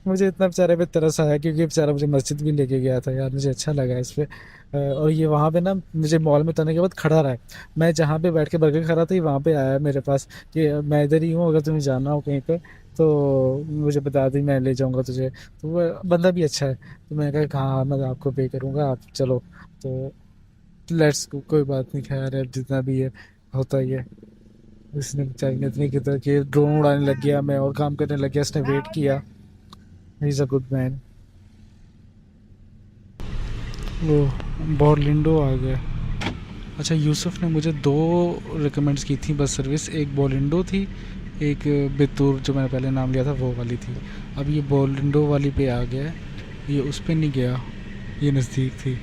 मुझे इतना बेचारे पे तरस आया, क्योंकि बेचारा मुझे मस्जिद भी लेके गया था यार, मुझे अच्छा लगा इस पे। और ये वहाँ पे ना मुझे मॉल में उतरने के बाद खड़ा रहा है। मैं जहाँ पे बैठ के बर्गर खा रहा था, ये वहाँ पे आया मेरे पास कि मैं इधर ही हूँ, अगर तुम्हें जाना हो कहीं पे तो मुझे बता दी, मैं ले जाऊँगा तुझे। तो वो बंदा भी अच्छा है। तो मैंने कहा हाँ मैं आपको पे करूँगा, आप चलो। तो लेट्स, कोई बात नहीं, खैर है, जितना भी है होता ही है। इसने बेचारी ने इतनी किधर कि ड्रोन उड़ाने लग गया, मैं और काम करने लग गया, इसने वेट किया। He is a good man. वो बॉर्लिंडो आ गया। अच्छा, यूसुफ ने मुझे 2 रिकमेंड्स की थी बस सर्विस, एक बॉर्लिंडो थी, एक बेतूर जो मैंने पहले नाम लिया था वो वाली थी। अब ये बॉर्लिंडो वाली पे आ गया है, ये उस पे नहीं गया, ये नज़दीक थी।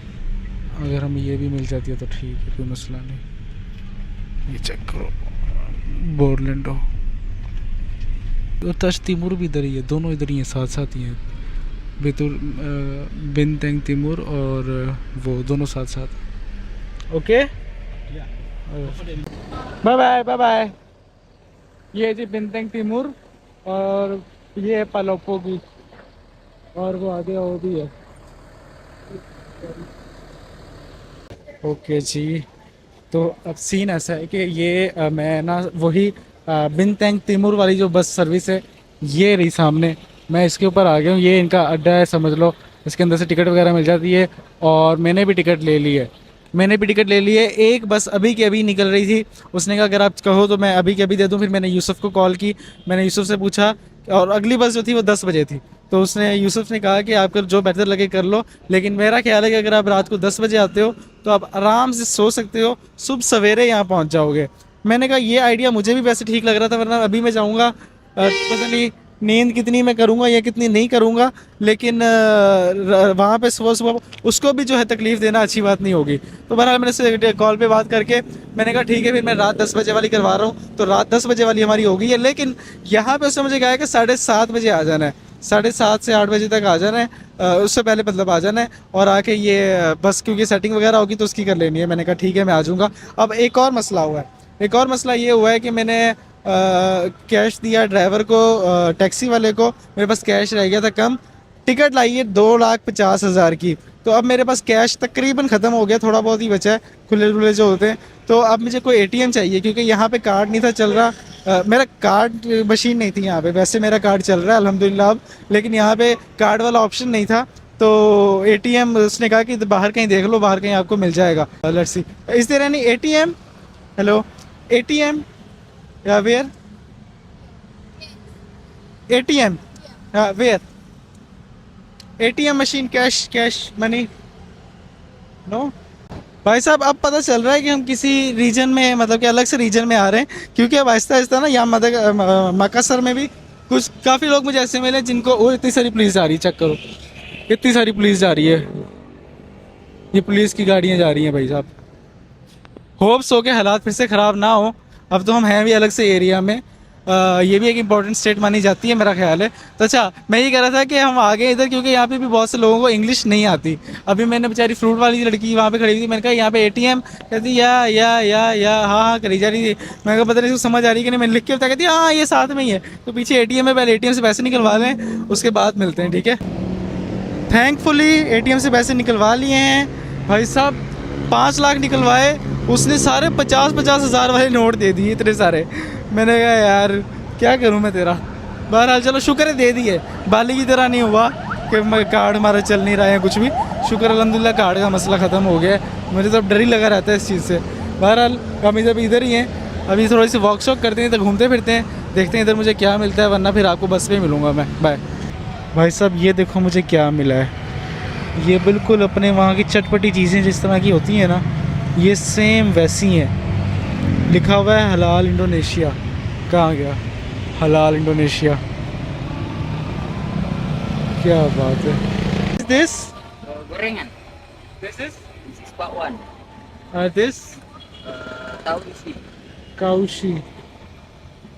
अगर हमें ये भी मिल जाती है तो ठीक है, कोई मसला नहीं। ये चेक करो, बॉर्लिंडो और तश तैमूर भी इधर ही है, दोनों इधर ही हैं, साथ साथ ही हैं। बेतुर बिनतंग तैमूर और वो दोनों साथ साथ। Okay, bye bye bye bye. ये जी बिनतंग तैमूर और ये है पलोपो की, और वो आगे वो भी है। ओके जी, तो अब सीन ऐसा है कि ये मैं ना वही बिनतंग तैमूर वाली जो बस सर्विस है ये रही सामने, मैं इसके ऊपर आ गया हूँ। ये इनका अड्डा है समझ लो, इसके अंदर से टिकट वगैरह मिल जाती है, और मैंने भी टिकट ले ली है। एक बस अभी की अभी निकल रही थी, उसने कहा अगर आप कहो तो मैं अभी के अभी दे दूँ। फिर मैंने यूसुफ को कॉल की, मैंने यूसुफ से पूछा, और अगली बस जो थी वो 10 बजे थी। तो उसने यूसुफ ने कहा कि आपको जो बेहतर लगे कर लो, लेकिन मेरा ख्याल है कि अगर आप रात को 10 बजे आते हो तो आप आराम से सो सकते हो, सुबह सवेरे यहाँ पहुँच जाओगे। मैंने कहा ये आइडिया मुझे भी वैसे ठीक लग रहा था, वरना अभी मैं जाऊँगा पता नहीं नींद कितनी मैं करूँगा या कितनी नहीं करूँगा, लेकिन वहाँ पे सुबह सुबह उसको भी जो है तकलीफ़ देना अच्छी बात नहीं होगी। तो बहरहाल मैंने से कॉल पे बात करके मैंने कहा ठीक है, फिर मैं रात 10 बजे वाली करवा रहा हूँ। तो रात 10 बजे वाली हमारी हो गई है, लेकिन यहाँ पे उसने मुझे कहा है कि 7:30 बजे आ जाना है, 7:30 से 8 बजे तक आ जाना है, उससे पहले मतलब आ जाना है, और आके ये बस क्योंकि सेटिंग वगैरह होगी तो उसकी कर लेनी है। मैंने कहा ठीक है मैं आ जाऊँगा। अब एक और मसला ये हुआ है कि मैंने कैश दिया ड्राइवर को, टैक्सी वाले को, मेरे पास कैश रह गया था कम, टिकट लाई है 2,50,000 की। तो अब मेरे पास कैश तकरीबन ख़त्म हो गया, थोड़ा बहुत ही बचा है, खुले जो होते हैं। तो अब मुझे कोई ATM चाहिए, क्योंकि यहाँ पे कार्ड नहीं था चल रहा, मेरा कार्ड मशीन नहीं थी यहाँ पे। वैसे मेरा कार्ड चल रहा है अल्हम्दुलिल्लाह अब, लेकिन यहाँ पे कार्ड वाला ऑप्शन नहीं था। तो ATM उसने कहा कि बाहर कहीं देख लो, बाहर कहीं आपको मिल जाएगा। Let's see, is there any ATM? Hello, ATM? Yeah, where? ATM? Where? ATM machine, cash money? No? भाई साहब, अब पता चल रहा है कि हम किसी रीजन में, मतलब कि अलग से रीजन में आ रहे हैं, क्योंकि अब आहिस्ता आहिस्ता ना यहाँ मकासर में भी कुछ काफ़ी लोग मुझे ऐसे मिले जिनको, वो इतनी सारी पुलिस जा रही है, चेक करो, इतनी सारी पुलिस जा रही है, ये पुलिस की गाड़ियाँ जा रही हैं भाई साहब। होप्स हो के हालात फिर से ख़राब ना हो। अब तो हम हैं भी अलग से एरिया में, ये भी एक इम्पॉर्टेंट स्टेट मानी जाती है मेरा ख्याल है। तो अच्छा, मैं ये कह रहा था कि हम आ गए इधर, क्योंकि यहाँ पे भी बहुत से लोगों को इंग्लिश नहीं आती। अभी मैंने बेचारी फ्रूट वाली लड़की वहाँ पे खड़ी थी, मैंने कहा यहाँ पे ATM, कहती या हाँ करी जा रही थी। मैंने कहा पता नहीं उसको समझ आ रही कि नहीं, मैंने लिख के बताया, कहती हाँ ये साथ में ही है। तो पीछे ATM है, पहले ATM से पैसे निकलवा लें, उसके बाद मिलते हैं, ठीक है। थैंकफुली ATM से पैसे निकलवा लिए हैं भाई साहब, 5 लाख निकलवाए उसने, सारे 50-50 हज़ार वाले नोट दे दिए इतने सारे। मैंने कहा यार क्या करूं मैं तेरा। बहरहाल चलो शुक्र है दे दिए, बाली की तरह नहीं हुआ कि कार्ड हमारा चल नहीं रहा है कुछ भी। शुक्र अल्हम्दुलिल्लाह कार्ड का मसला ख़त्म हो गया है। मुझे तो अब डर ही लगा रहता है इस चीज़ से। बहरहाल हम जब इधर ही हैं, अभी थोड़ी सी वॉक शॉक करते हैं, तो घूमते फिरते हैं, देखते हैं इधर मुझे क्या मिलता है, वरना फिर आपको बस में मिलूँगा मैं। बाय। भाई साहब ये देखो मुझे क्या मिला है। ये बिल्कुल अपने वहाँ की चटपटी चीज़ें जिस तरह की होती हैं ना, ये सेम वैसी हैं। लिखा हुआ है हलाल इंडोनेशिया। कहाँ गया हलाल इंडोनेशिया? क्या बात है। This Gorengan. This is This is bakwan. This Tahu isi. काउशी।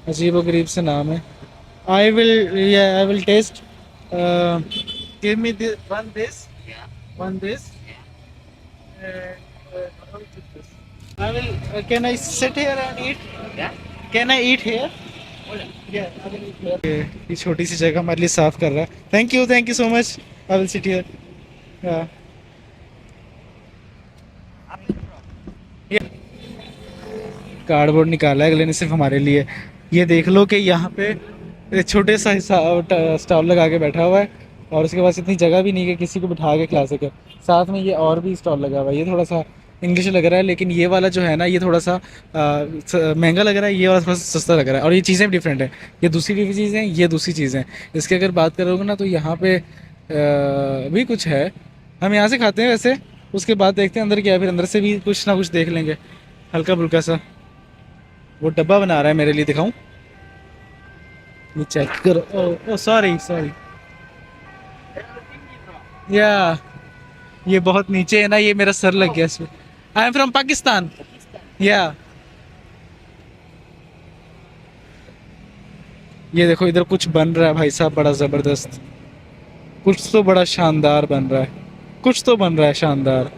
अजीब व गरीब से नाम है। I will taste. Give me one this Yeah. One this. Yeah. I will. Can I sit here and eat? Yeah. Can I eat here? Boleh. Yeah, I will eat here. ये छोटी सी जगह हमारे लिए साफ कर रहा है। Thank you so much. I will sit here. Cardboard निकाला है अगले ने सिर्फ हमारे लिए। ये देख लो कि यहाँ पे छोटे सा स्टॉल लगा के बैठा हुआ है और उसके पास इतनी जगह भी नहीं है कि किसी को बिठा के खिला सके। साथ में ये और भी स्टॉल लगा हुआ है। ये थोड़ा सा इंग्लिश लग रहा है, लेकिन ये वाला जो है ना ये थोड़ा सा महंगा लग रहा है, ये वाला थोड़ा सा सस्ता लग रहा है। और ये चीज़ें भी डिफरेंट है। ये दूसरी चीज़ें हैं, ये दूसरी चीज़ें हैं। इसकी अगर बात करोगे ना तो यहाँ पे भी कुछ है। हम यहाँ से खाते हैं वैसे, उसके बाद देखते हैं अंदर क्या है, फिर अंदर से भी कुछ ना कुछ देख लेंगे। हल्का फुल्का सा वो डब्बा बना रहा है मेरे लिए, दिखाऊं? ये चेक करो। ओह सॉरी या ये बहुत नीचे है ना, ये मेरा सर लग गया इसमें। I am from Pakistan. या ये देखो इधर कुछ बन रहा है भाई साहब, बड़ा ज़बरदस्त। कुछ तो बड़ा शानदार बन रहा है, कुछ तो बन रहा है शानदार।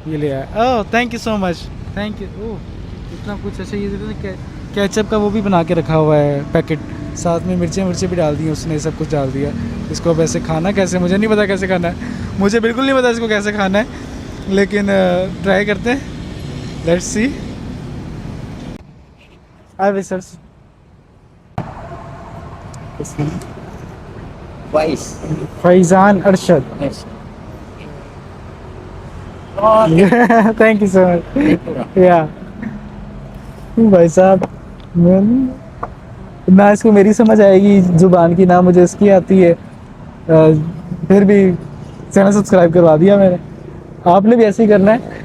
ये ले आया। Oh thank you so much, thank you. Oh इतना कुछ। अच्छा ये देखो केचप का वो भी बना के रखा हुआ है पैकेट, साथ में मिर्चें भी डाल दी उसने, सब कुछ डाल दिया। इसको अब ऐसे खाना कैसे, मुझे नहीं पता कैसे खाना है, मुझे बिल्कुल नहीं पता इसको कैसे खाना है, लेकिन ट्राई करते हैं। Let's see. I will search Wais. Faizan Arshad. Yes. Thank you so much. या भाई साहब ना इसको मेरी समझ आएगी जुबान की, ना मुझे इसकी आती है, फिर भी चैनल सब्सक्राइब करवा दिया मैंने। आपने भी ऐसे ही करना है।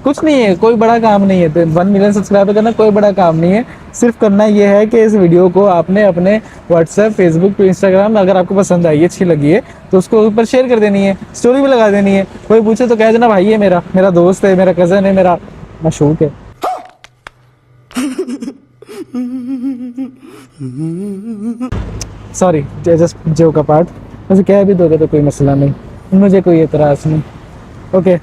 कुछ नहीं है, कोई बड़ा काम नहीं है। 1 मिलियन सब्सक्राइबर करना कोई बड़ा काम नहीं है। सिर्फ करना ये है कि इस वीडियो को आपने अपने व्हाट्सएप, फेसबुक, इंस्टाग्राम अगर आपको पसंद आई, अच्छी लगी है तो उसको ऊपर शेयर कर देनी है, स्टोरी भी लगा देनी है। कोई पूछे तो कह देना भाई ये मेरा दोस्त है, मेरा कज़न है, मेरा मशहूक है। Sorry just joke apart. वैसे कह भी दोगे तो कोई मसला नहीं, मुझे कोई एतराज़ नहीं। ओके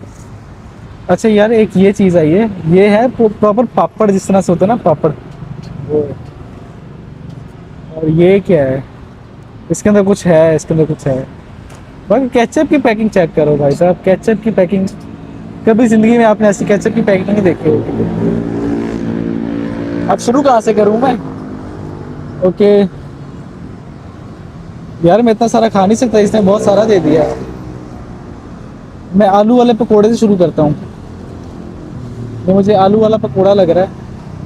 अच्छा यार एक ये चीज़ आई है, ये है प्रॉपर पापड़, जिस तरह से होता है ना पापड़ वो। और ये क्या है? इसके अंदर कुछ है, इसके अंदर कुछ है। बाकी केचप की पैकिंग चेक करो भाई साहब, केचप की पैकिंग कभी ज़िंदगी में आपने ऐसी केचप की पैकिंग नहीं देखी होगी। अब शुरू कहाँ से करूँ मैं? ओके यार मैं इतना सारा खा नहीं सकता, इसने बहुत सारा दे दिया। मैं आलू वाले पकोड़े से शुरू करता हूँ। तो मुझे आलू वाला पकोड़ा लग रहा है।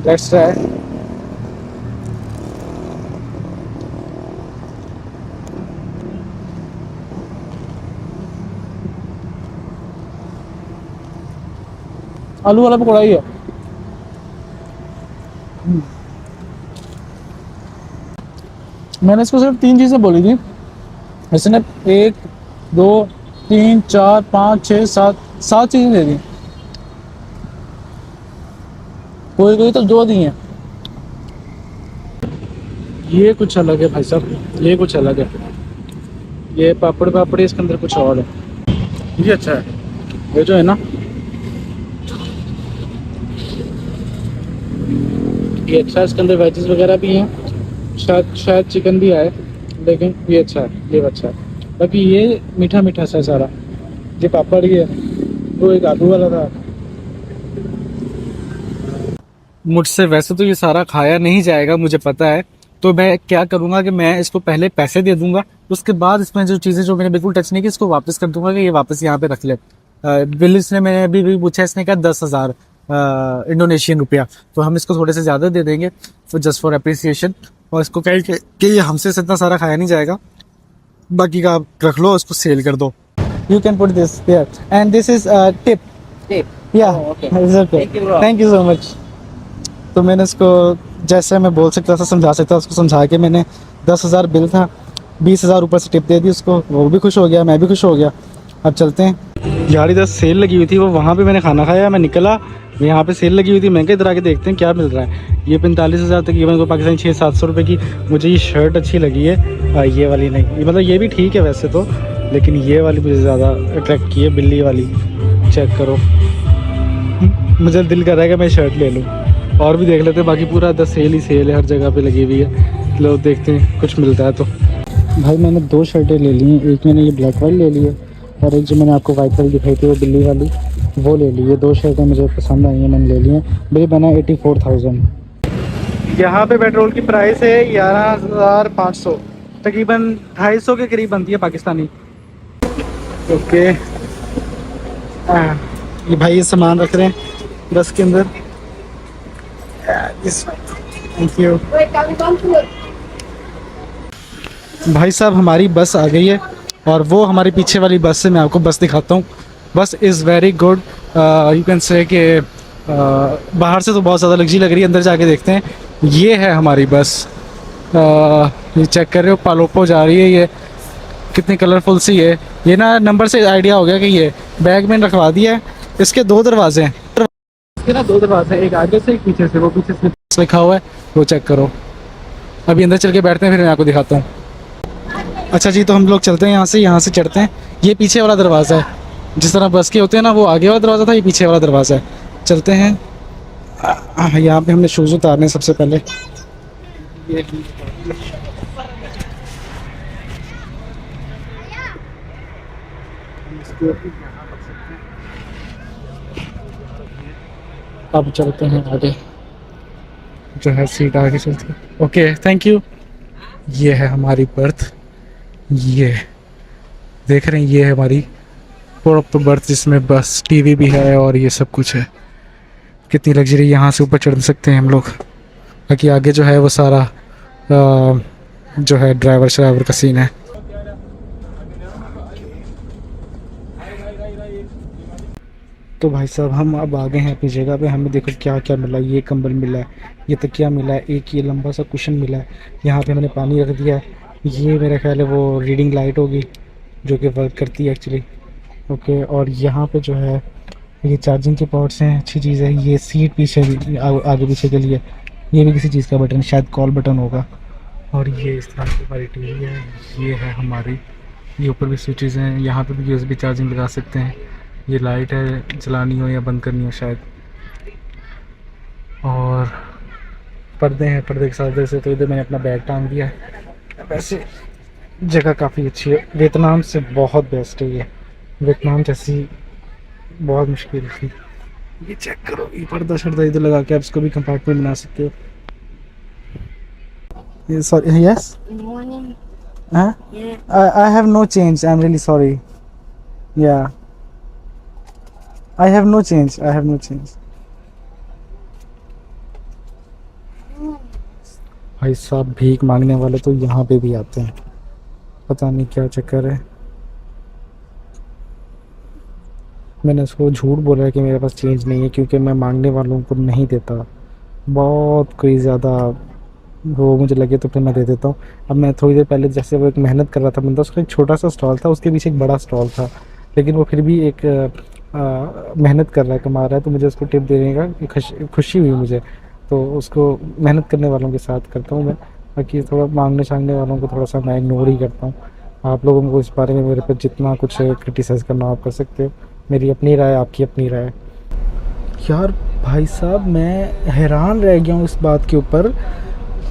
Let's try. आलू वाला पकोड़ा ही है। मैंने इसको सिर्फ 3 चीज़ें बोली थी, इसने 1 2 3 4 5 6 7 चीज़ें दे दी। कोई तो 2 दी हैं। ये कुछ अलग है भाई साहब, ये कुछ अलग है। ये पापड़ इसके अंदर कुछ और है। ये अच्छा है। ये जो है ना ये अच्छा है, इसके अंदर वेजेस वगैरह भी हैं, शायद चिकन भी आए, लेकिन ये अच्छा है, ये अच्छा है। बाकी ये मीठा सा सारा। ये पापड़ ये वो एक आलू वाला था। मुझसे वैसे तो ये सारा खाया नहीं जाएगा, मुझे पता है। तो मैं क्या करूँगा कि मैं इसको पहले पैसे दे दूंगा, उसके बाद इसमें जो चीज़ें जो मैंने बिल्कुल टच नहीं की इसको वापस कर दूंगा कि ये वापस यहाँ पे रख ले। बिल इसने मैंने अभी भी पूछा, इसने कहा 10,000 इंडोनेशियन रुपया। तो हम इसको थोड़े से ज़्यादा दे देंगे तो जस्ट फॉर अप्रिसिएशन। और इसको कह कि ये हमसे इतना सारा खाया नहीं जाएगा, बाकी का आप रख लो, उसको सेल कर दो. You can put this there. And this is tip. Tip. Yeah. Oh, okay. It's okay. Thank you, bro. Thank you so much. तो मैंने उसको जैसे मैं बोल सकता था, समझा सकता था, उसको समझा के मैंने 10,000 बिल था, 20,000 ऊपर से टिप दे दी उसको. वो भी खुश हो गया, मैं भी खुश हो गया. अब चलते हैं यार. इधर सेल लगी हुई थी, वो वहाँ पे मैंने खाना खाया, मैं निकला, यहाँ पे सेल लगी हुई थी. मैं क्या इधर आके देखते हैं क्या मिल रहा है. ये 45,000 तकरीबन को पाकिस्तानी 600-700 रुपये की मुझे ये शर्ट अच्छी लगी है. ये वाली नहीं, मतलब ये भी ठीक है वैसे तो, लेकिन ये वाली मुझे ज़्यादा अट्रैक्ट की है, बिल्ली वाली. चेक करो, मुझे दिल कर रहा है कि मैं शर्ट ले लूँ. और भी देख लेते हैं, बाकी पूरा द सेल ही सेल है, हर जगह पे लगी हुई है. लो देखते हैं कुछ मिलता है तो. भाई मैंने 2 शर्टें ले ली हैं. एक मैंने ये ब्लैक वाली ले ली है, और एक जो मैंने आपको वाइट वाली दिखाई थी वो बिल्ली वाली, वो ले ली है. 2 शर्टें मुझे पसंद आई हैं, मैंने ले ली हैं. बिल बना 84,000. यहाँ पे पेट्रोल की प्राइस है 11,500, तकरीबन 250 के करीब बनती है पाकिस्तानी. ओके. ये भाई ये सामान रख रहे हैं बस के अंदर. थैंक यू भाई साहब. हमारी बस आ गई है, और वो हमारी पीछे वाली बस से मैं आपको बस दिखाता हूँ. बस is very good. You can say कि बाहर से तो बहुत ज़्यादा लग्जरी लग रही है, अंदर जाके देखते हैं. ये है हमारी बस. ये चेक कर रहे हो, पालोपो जा रही है. ये कितनी कलरफुल सी है. ये ना नंबर से आइडिया हो गया कि ये बैग में रखवा दिया है. इसके 2 दरवाजे हैं, इसके ना 2 दरवाजे हैं, एक आगे से एक पीछे से. वो पीछे से लिखा हुआ है, वो चेक करो. अभी अंदर चल के बैठते हैं, फिर मैं आपको दिखाता हूँ. अच्छा जी, तो हम लोग चलते हैं यहाँ से चढ़ते हैं. ये पीछे वाला दरवाज़ा है, जिस तरह बस के होते हैं ना, वो आगे वाला दरवाज़ा था, ये पीछे वाला दरवाज़ा है. चलते हैं. यहाँ पे हमने शूज़ उतारने सबसे पहले. अब चलते हैं आगे, जो है सीट आगे चलती है. Okay, thank you. ये है हमारी बर्थ. ये देख रहे हैं, ये है हमारी प्रॉपर बर्थ, जिसमें बस टीवी भी है और ये सब कुछ है. कितनी लग्जरी. यहाँ से ऊपर चढ़ सकते हैं हम लोग. बाकी आगे जो है वो सारा जो है ड्राइवर का सीन है. तो भाई साहब हम अब आ गए हैं अपनी जगह पे. हमें देखो क्या क्या मिला. ये कंबल मिला है, ये तकिया मिला है, एक ये लंबा सा कुशन मिला है. यहाँ पे मैंने पानी रख दिया है. ये मेरा ख्याल है वो रीडिंग लाइट होगी जो कि वर्क करती है एक्चुअली. ओके. और यहाँ पे जो है ये चार्जिंग के पोर्ट्स हैं, अच्छी चीज़ है. ये सीट पीछे आगे पीछे के लिए, ये भी किसी चीज़ का बटन, शायद कॉल बटन होगा. और ये इस तरह की हमारी टीवी है. ये है हमारी, ये ऊपर भी स्विचेज़ हैं. यहाँ पे भी यूएसबी चार्जिंग लगा सकते हैं. ये लाइट है, जलानी हो या बंद करनी हो शायद. और पर्दे हैं, पर्दे के साथ से. तो इधर मैंने अपना बैग टांग दिया है. वैसे जगह काफ़ी अच्छी है. वियतनाम से बहुत बेस्ट है ये. वियतनाम जैसी बहुत मुश्किल थी. ये चेक करो, ये पर्दा शर्दा इधर लगा के आप इसको भी कंपार्टमेंट बना सकते हो. ये sorry, yes, I have no change, I am really sorry. या I have no change. भाई साहब भीख मांगने वाले तो यहाँ पे भी आते हैं, पता नहीं क्या चक्कर है. मैंने उसको झूठ बोला है कि मेरे पास चेंज नहीं है, क्योंकि मैं मांगने वालों को नहीं देता. बहुत कोई ज़्यादा वो मुझे लगे तो फिर मैं दे देता हूँ. अब मैं थोड़ी देर पहले जैसे वो एक मेहनत कर रहा था बंदा, उसका एक छोटा सा स्टॉल था, उसके पीछे एक बड़ा स्टॉल था, लेकिन वो फिर भी एक मेहनत कर रहा है, कमा रहा है. तो मुझे उसको टिप देने का खुशी हुई मुझे. तो उसको मेहनत करने वालों के साथ करता हूँ मैं. बाकी थोड़ा मांगने वालों को थोड़ा सा मैं इग्नोर ही करता हूँ. आप लोगों को इस बारे में मेरे पर जितना कुछ क्रिटिसाइज़ करना आप कर सकते हो. मेरी अपनी राय, आपकी अपनी राय. यार भाई साहब मैं हैरान रह गया हूँ इस बात के ऊपर.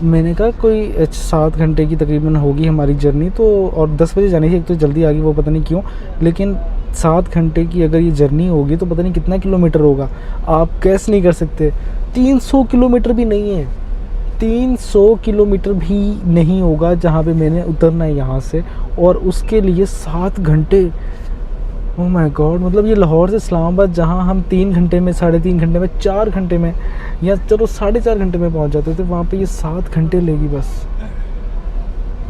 मैंने कहा कोई 7 घंटे की तकरीबन होगी हमारी जर्नी, तो और 10 बजे जानी थी. एक तो जल्दी आ गई, वो पता नहीं क्यों, लेकिन 7 घंटे की अगर ये जर्नी होगी तो पता नहीं कितना किलोमीटर होगा. आप कैस नहीं कर सकते. 300 किलोमीटर भी नहीं है, 300 किलोमीटर भी नहीं होगा जहाँ पे मैंने उतरना है यहाँ से, और उसके लिए 7 घंटे. Oh my God. मतलब ये लाहौर से इस्लामाबाद जहाँ हम 3 घंटे में, 3.5 घंटे में, 4 घंटे में, या चलो 4.5 घंटे में पहुँच जाते थे, वहाँ पे ये 7 घंटे लेगी बस.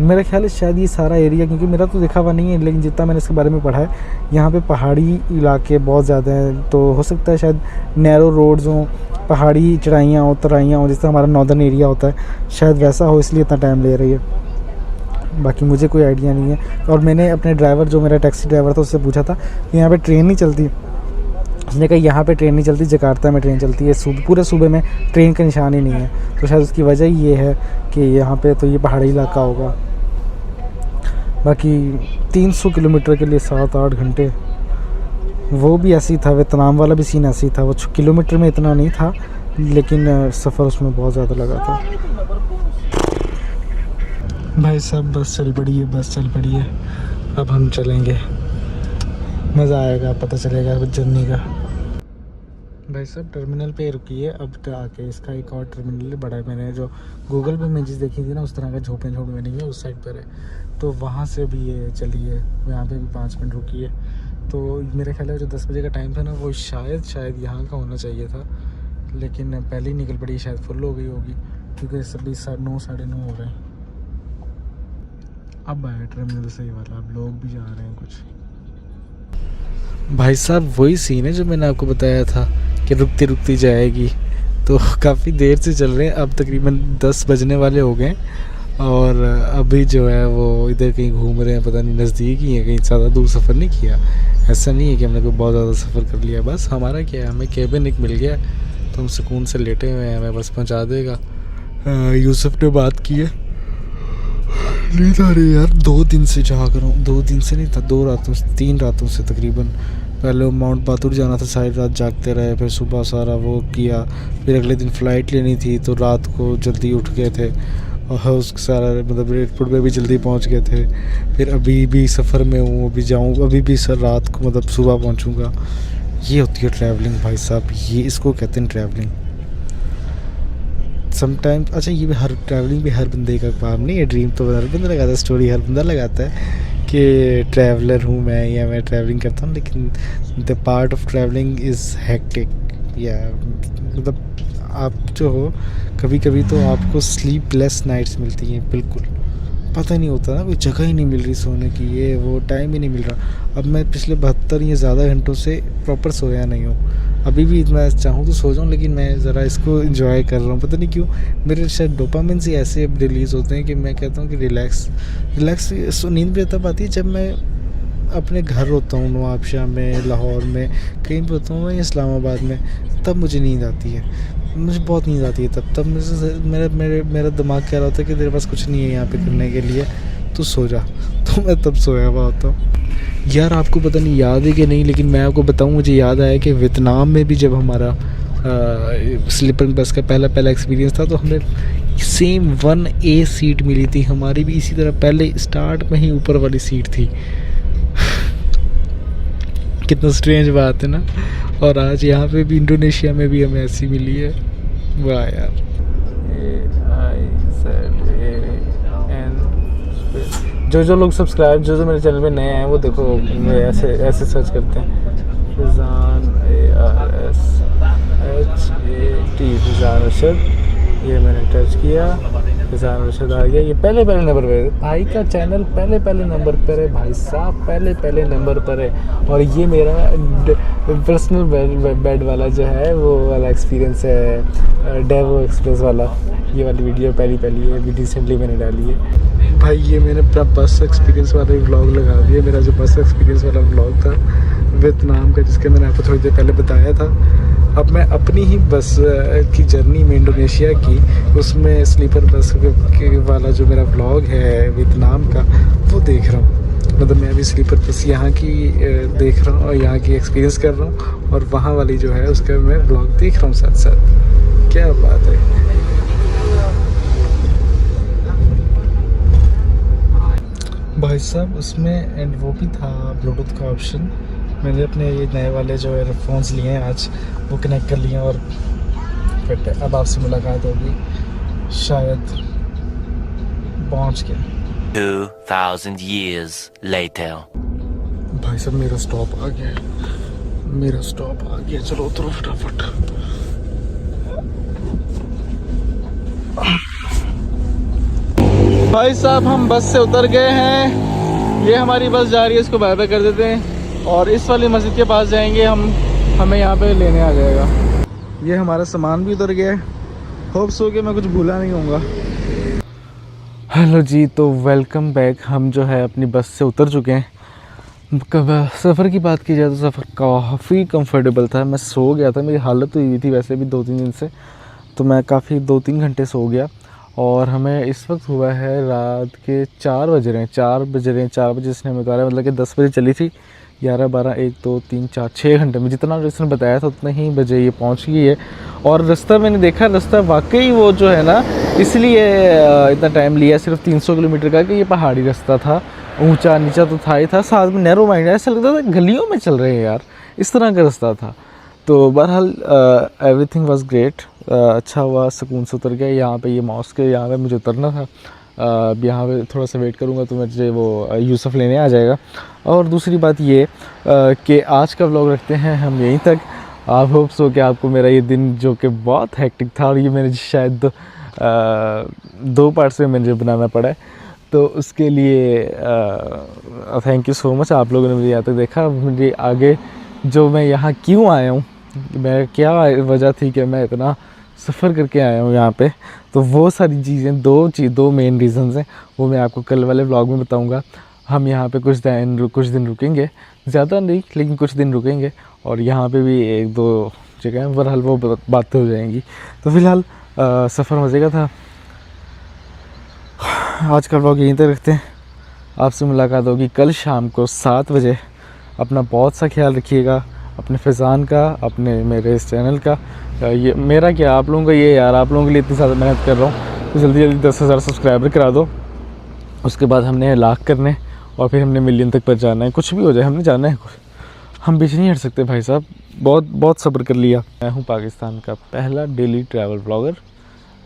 मेरा ख्याल है शायद ये सारा एरिया, क्योंकि मेरा तो देखा हुआ नहीं है लेकिन जितना मैंने इसके बारे में पढ़ा है, यहाँ पे पहाड़ी इलाके बहुत ज़्यादा हैं, तो हो सकता है शायद नैरो रोड्स हों, पहाड़ी चढ़ाइयाँ हों, तराइयाँ हों, जैसे हमारा नॉर्दर्न एरिया होता है, शायद वैसा हो, इसलिए इतना टाइम ले रही है। बाकी मुझे कोई आइडिया नहीं है। और मैंने अपने ड्राइवर, जो मेरा टैक्सी ड्राइवर था, उससे पूछा था कि यहाँ पे ट्रेन नहीं चलती। उसने कहा यहाँ पे ट्रेन नहीं चलती, जकार्ता में ट्रेन चलती है, पूरे सूबे में ट्रेन का निशान ही नहीं है। तो शायद उसकी वजह ये है कि यहाँ पे तो ये पहाड़ी इलाका होगा। बाकी 300 किलोमीटर के लिए 7-8 घंटे, वो भी ऐसी था, वियतनाम वाला भी सीन ऐसी था। वो किलोमीटर में इतना नहीं था लेकिन सफ़र उसमें बहुत ज़्यादा लगा था। भाई साहब बस चल पड़ी है, बस चल पड़ी है। अब हम चलेंगे, मज़ा आएगा, पता चलेगा जर्नी का। भाई साहब टर्मिनल पे रुकी है, अब आके इसका एक और टर्मिनल बड़ा है। मैंने जो गूगल पे इमेजेस देखी थी ना, उस तरह का झोपड़े बने हुए उस साइड पर है, तो वहाँ से भी ये चली है। यहाँ पे भी 5 मिनट रुकी है। तो मेरे ख्याल है जो 10 बजे का टाइम था ना, वो शायद यहाँ का होना चाहिए था, लेकिन पहले ही निकल पड़ी, शायद फुल हो गई होगी, क्योंकि सभी 9 साढ़े 9 हो रहे हैं। अब आया टर्मिनल सही वाला, अब लोग भी जा रहे हैं कुछ। भाई साहब वही सीन है जो मैंने आपको बताया था कि रुकती रुकती जाएगी। तो काफ़ी देर से चल रहे हैं, अब तकरीबन 10 बजने वाले हो गए और अभी जो है वो इधर कहीं घूम रहे हैं, पता नहीं नज़दीक ही है, कहीं ज़्यादा दूर सफ़र नहीं किया। ऐसा नहीं है कि हमने कोई बहुत ज़्यादा सफ़र कर लिया, बस हमारा क्या है, हमें केबिन एक मिल गया तो हम सुकून से लेटे हुए हैं, हमें बस पहुँचा देगा। यूसुफ ने बात की है, नींद आ रही है यार, 2 दिन से जाग रहा हूँ, 2 दिन से नहीं था, 3 रातों से तकरीबन। पहले माउंट बातुर जाना था, सारी रात जागते रहे, फिर सुबह सारा वो किया, फिर अगले दिन फ़्लाइट लेनी थी तो रात को जल्दी उठ गए थे और उस सारा मतलब एयरपोर्ट पे भी जल्दी पहुंच गए थे। फिर अभी भी सफ़र में हूँ, अभी जाऊँ, अभी भी सर रात को मतलब सुबह पहुँचूँगा। ये होती है ट्रैवलिंग भाई साहब, ये इसको कहते हैं ट्रैवलिंग। समटाइम्स अच्छा, ये भी हर ट्रैवलिंग भी हर बंदे का काम नहीं है, ड्रीम तो हर बंदा लगाता है, स्टोरी हर बंदा लगाता है कि ट्रैवलर हूँ मैं या मैं ट्रैवलिंग करता हूँ, लेकिन the part of travelling is hectic. या मतलब आप जो हो, कभी कभी तो आपको स्लीपलेस नाइट्स मिलती हैं, बिल्कुल पता ही नहीं होता ना, कोई जगह ही नहीं मिल रही सोने की, ये वो टाइम ही नहीं मिल रहा। अब मैं पिछले 72 या ज़्यादा घंटों से प्रॉपर सोया नहीं हूँ। अभी भी मैं चाहूँ तो सो जाऊँ, लेकिन मैं ज़रा इसको एंजॉय कर रहा हूँ, पता नहीं क्यों। मेरे शायद डोपामिन से ऐसे रिलीज़ होते हैं कि मैं कहता हूँ कि रिलैक्स नींद भी तब आती है जब मैं अपने घर होता हूँ, नवाबशाह में, लाहौर में, कहीं पर होता हूँ, या इस्लामाबाद में, तब मुझे नींद आती है, मुझे बहुत नींद आती है तब मेरा दिमाग कह रहा होता है कि तेरे पास कुछ नहीं है यहाँ पे करने के लिए, तो सो जा। तो मैं तब सोया हुआ होता हूँ। यार आपको पता नहीं याद है कि नहीं, लेकिन मैं आपको बताऊँ, मुझे याद आया कि वियतनाम में भी जब हमारा स्लीपर बस का पहला एक्सपीरियंस था, तो हमें सेम 1A सीट मिली थी, हमारी भी इसी तरह पहले स्टार्ट में ही ऊपर वाली सीट थी। कितना स्ट्रेंज बात है ना। और आज यहाँ पे भी इंडोनेशिया में भी हमें ऐसी मिली है, वाह यार। जो लोग सब्सक्राइब, जो मेरे चैनल पे नए हैं, वो देखो ऐसे सर्च करते हैं, फिजान ARSHAT, फिजान अरशद, ये मैंने टच किया, फिजान अरशद आ गया। ये पहले नंबर पर है भाई का चैनल, पहले नंबर पर है भाई साहब, पहले नंबर पर है। और ये मेरा पर्सनल बेड वाला जो है वो वाला एक्सपीरियंस है, डेवो एक्सप्रेस वाला, ये वाली वीडियो पहली है, अभी रिसेंटली मैंने डाली है भाई। ये मैंने अपना बस एक्सपीरियंस वाला व्लॉग लगा दिया, मेरा जो बस एक्सपीरियंस वाला व्लॉग था वियतनाम का, जिसके मैंने आपको थोड़ी देर पहले बताया था। अब मैं अपनी ही बस की जर्नी में इंडोनेशिया की, उसमें स्लीपर बस के वाला जो मेरा व्लॉग है वियतनाम का, वो देख रहा हूँ। मतलब मैं अभी स्लीपर बस यहाँ की देख रहा हूँ और यहाँ की एक्सपीरियंस कर रहा हूँ, और वहाँ वाली जो है उसका मैं व्लॉग देख रहा हूँ साथ साथ। क्या बात है। भाई साहब उसमें एंड वो भी था ब्लूटूथ का ऑप्शन। मैंने अपने ये नए वाले जो एयरफोन्स लिए हैं आज, वो कनेक्ट कर लिए और फिट है। अब आपसे मुलाकात होगी शायद पहुंच के। 2000 years later. भाई साहब मेरा स्टॉप आ गया, चलो उतरो फटाफट। भाई साहब हम बस से उतर गए हैं, ये हमारी बस जा रही है, इसको बाय बाय कर देते हैं और इस वाली मस्जिद के पास जाएंगे हम, हमें यहाँ पे लेने आ जाएगा। ये हमारा सामान भी उतर गया है, होप सो कि मैं कुछ भूला नहीं होऊंगा। हेलो जी, तो वेलकम बैक। हम जो है अपनी बस से उतर चुके हैं। कब सफ़र की बात की जाए तो सफ़र काफ़ी कंफर्टेबल था। मैं सो गया था, मेरी हालत हुई थी वैसे भी 2-3 दिन से, तो मैं काफ़ी 2-3 घंटे सो गया। और हमें इस वक्त हुआ है रात के 4 बज रहे हैं, 4 बजे इसने हमें उतारा, मतलब कि 10 बजे चली थी, 11, 12, 1, 2, 3, 4, 6 घंटे में, जितना इसने बताया था उतने ही बजे ये पहुंच गई है। और रास्ता मैंने देखा, रास्ता वाकई वो जो है ना, इसलिए इतना टाइम लिया सिर्फ 300 किलोमीटर का, कि ये पहाड़ी रास्ता था, ऊंचा नीचा तो था ही था, साथ में नैरो माइंड, ऐसा लगता था गलियों में चल रहे हैं यार, इस तरह का रास्ता था। तो बहरहाल एवरीथिंग वाज ग्रेट। अच्छा हुआ सुकून से उतर गया। यहाँ पे ये मॉस्क है, यहाँ पे मुझे उतरना था। यहाँ पे थोड़ा सा वेट करूँगा तो मुझे वो यूसुफ लेने आ जाएगा। और दूसरी बात ये कि आज का व्लॉग रखते हैं हम यहीं तक। आप होप सो कि आपको मेरा ये दिन जो कि बहुत हेक्टिक था, और ये मैंने शायद 2 पार्ट्स में मुझे बनाना पड़ा है, तो उसके लिए थैंक यू सो मच। आप लोगों ने मुझे यहाँ तक देखा। मुझे आगे जो मैं यहाँ क्यों आया हूँ, मैं क्या वजह थी कि मैं इतना सफ़र करके आया हूँ यहाँ पे, तो वो सारी चीज़ें, 2 मेन रीज़न्स हैं, वो मैं आपको कल वाले व्लॉग में बताऊँगा। हम यहाँ पे कुछ दिन रुकेंगे, ज़्यादा नहीं लेकिन कुछ दिन रुकेंगे, और यहाँ पे भी 1-2 जगह हैं, बहरहाल वो बातें हो जाएंगी। तो फ़िलहाल सफ़र मज़े का था। आज का व्लॉग यहीं तक रखते हैं। आपसे मुलाकात होगी कल शाम को 7 बजे। अपना बहुत सा ख्याल रखिएगा, अपने फैज़ान का, अपने मेरे इस चैनल का, ये मेरा क्या आप लोगों का, ये यार आप लोगों के लिए इतनी ज़्यादा मेहनत कर रहा हूँ, तो जल्दी 10,000 सब्सक्राइबर करा दो। उसके बाद हमने लाख करने, और फिर हमने मिलियन तक पर जाना है। कुछ भी हो जाए हमने जाना है, हम पीछे नहीं हट सकते भाई साहब। बहुत सब्र कर लिया। मैं हूँ पाकिस्तान का पहला डेली ट्रैवल ब्लॉगर।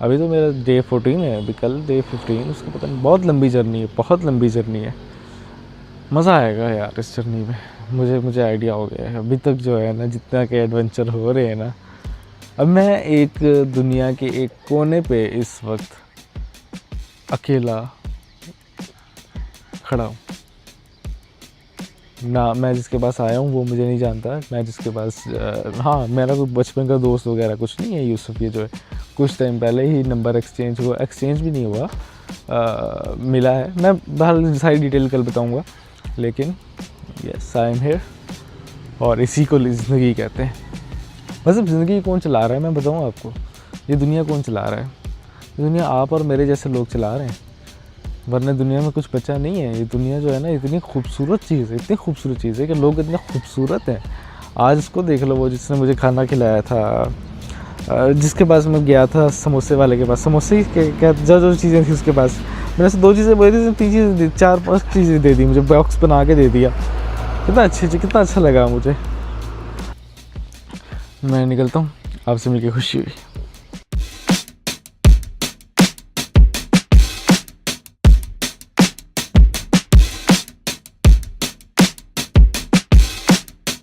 अभी तो मेरा डे 14 है, अभी कल डे 15, उसको पता नहीं। बहुत लंबी जर्नी है, बहुत लंबी जर्नी है। मज़ा आएगा यार इस जर्नी में, मुझे आइडिया हो गया है। अभी तक जो है ना, जितना के एडवेंचर हो रहे हैं ना, अब मैं एक दुनिया के एक कोने पे इस वक्त अकेला खड़ा हूँ ना। मैं जिसके पास आया हूँ वो मुझे नहीं जानता, मैं जिसके पास हाँ, मेरा कोई बचपन का दोस्त वगैरह कुछ नहीं है। यूसुफ ये जो है, कुछ टाइम पहले ही नंबर एक्सचेंज हुआ, एक्सचेंज भी नहीं हुआ, मिला है। मैं बाहर सारी डिटेल कल बताऊँगा, लेकिन यस आई एम हियर, और इसी को ज़िंदगी कहते हैं। बस अब ज़िंदगी कौन चला रहा है मैं बताऊँ आपको, ये दुनिया कौन चला रहा है? ये दुनिया आप और मेरे जैसे लोग चला रहे हैं, वरना दुनिया में कुछ बचा नहीं है। ये दुनिया जो है ना, इतनी खूबसूरत चीज़ है, इतनी खूबसूरत चीज़ है कि लोग इतने खूबसूरत हैं। आज इसको देख लो, वो जिसने मुझे खाना खिलाया था, जिसके पास मैं गया था, समोसे वाले के पास, समोसे के क्या जो चीज़ें थी उसके पास, मैंने से 2 चीज़ें बोली थी, 3 चीज़ें दी, 4-5 चीज़ें दे दी, मुझे बॉक्स बना के दे दिया। कितना अच्छा लगा मुझे। मैं निकलता हूँ, आपसे मिलकर खुशी हुई।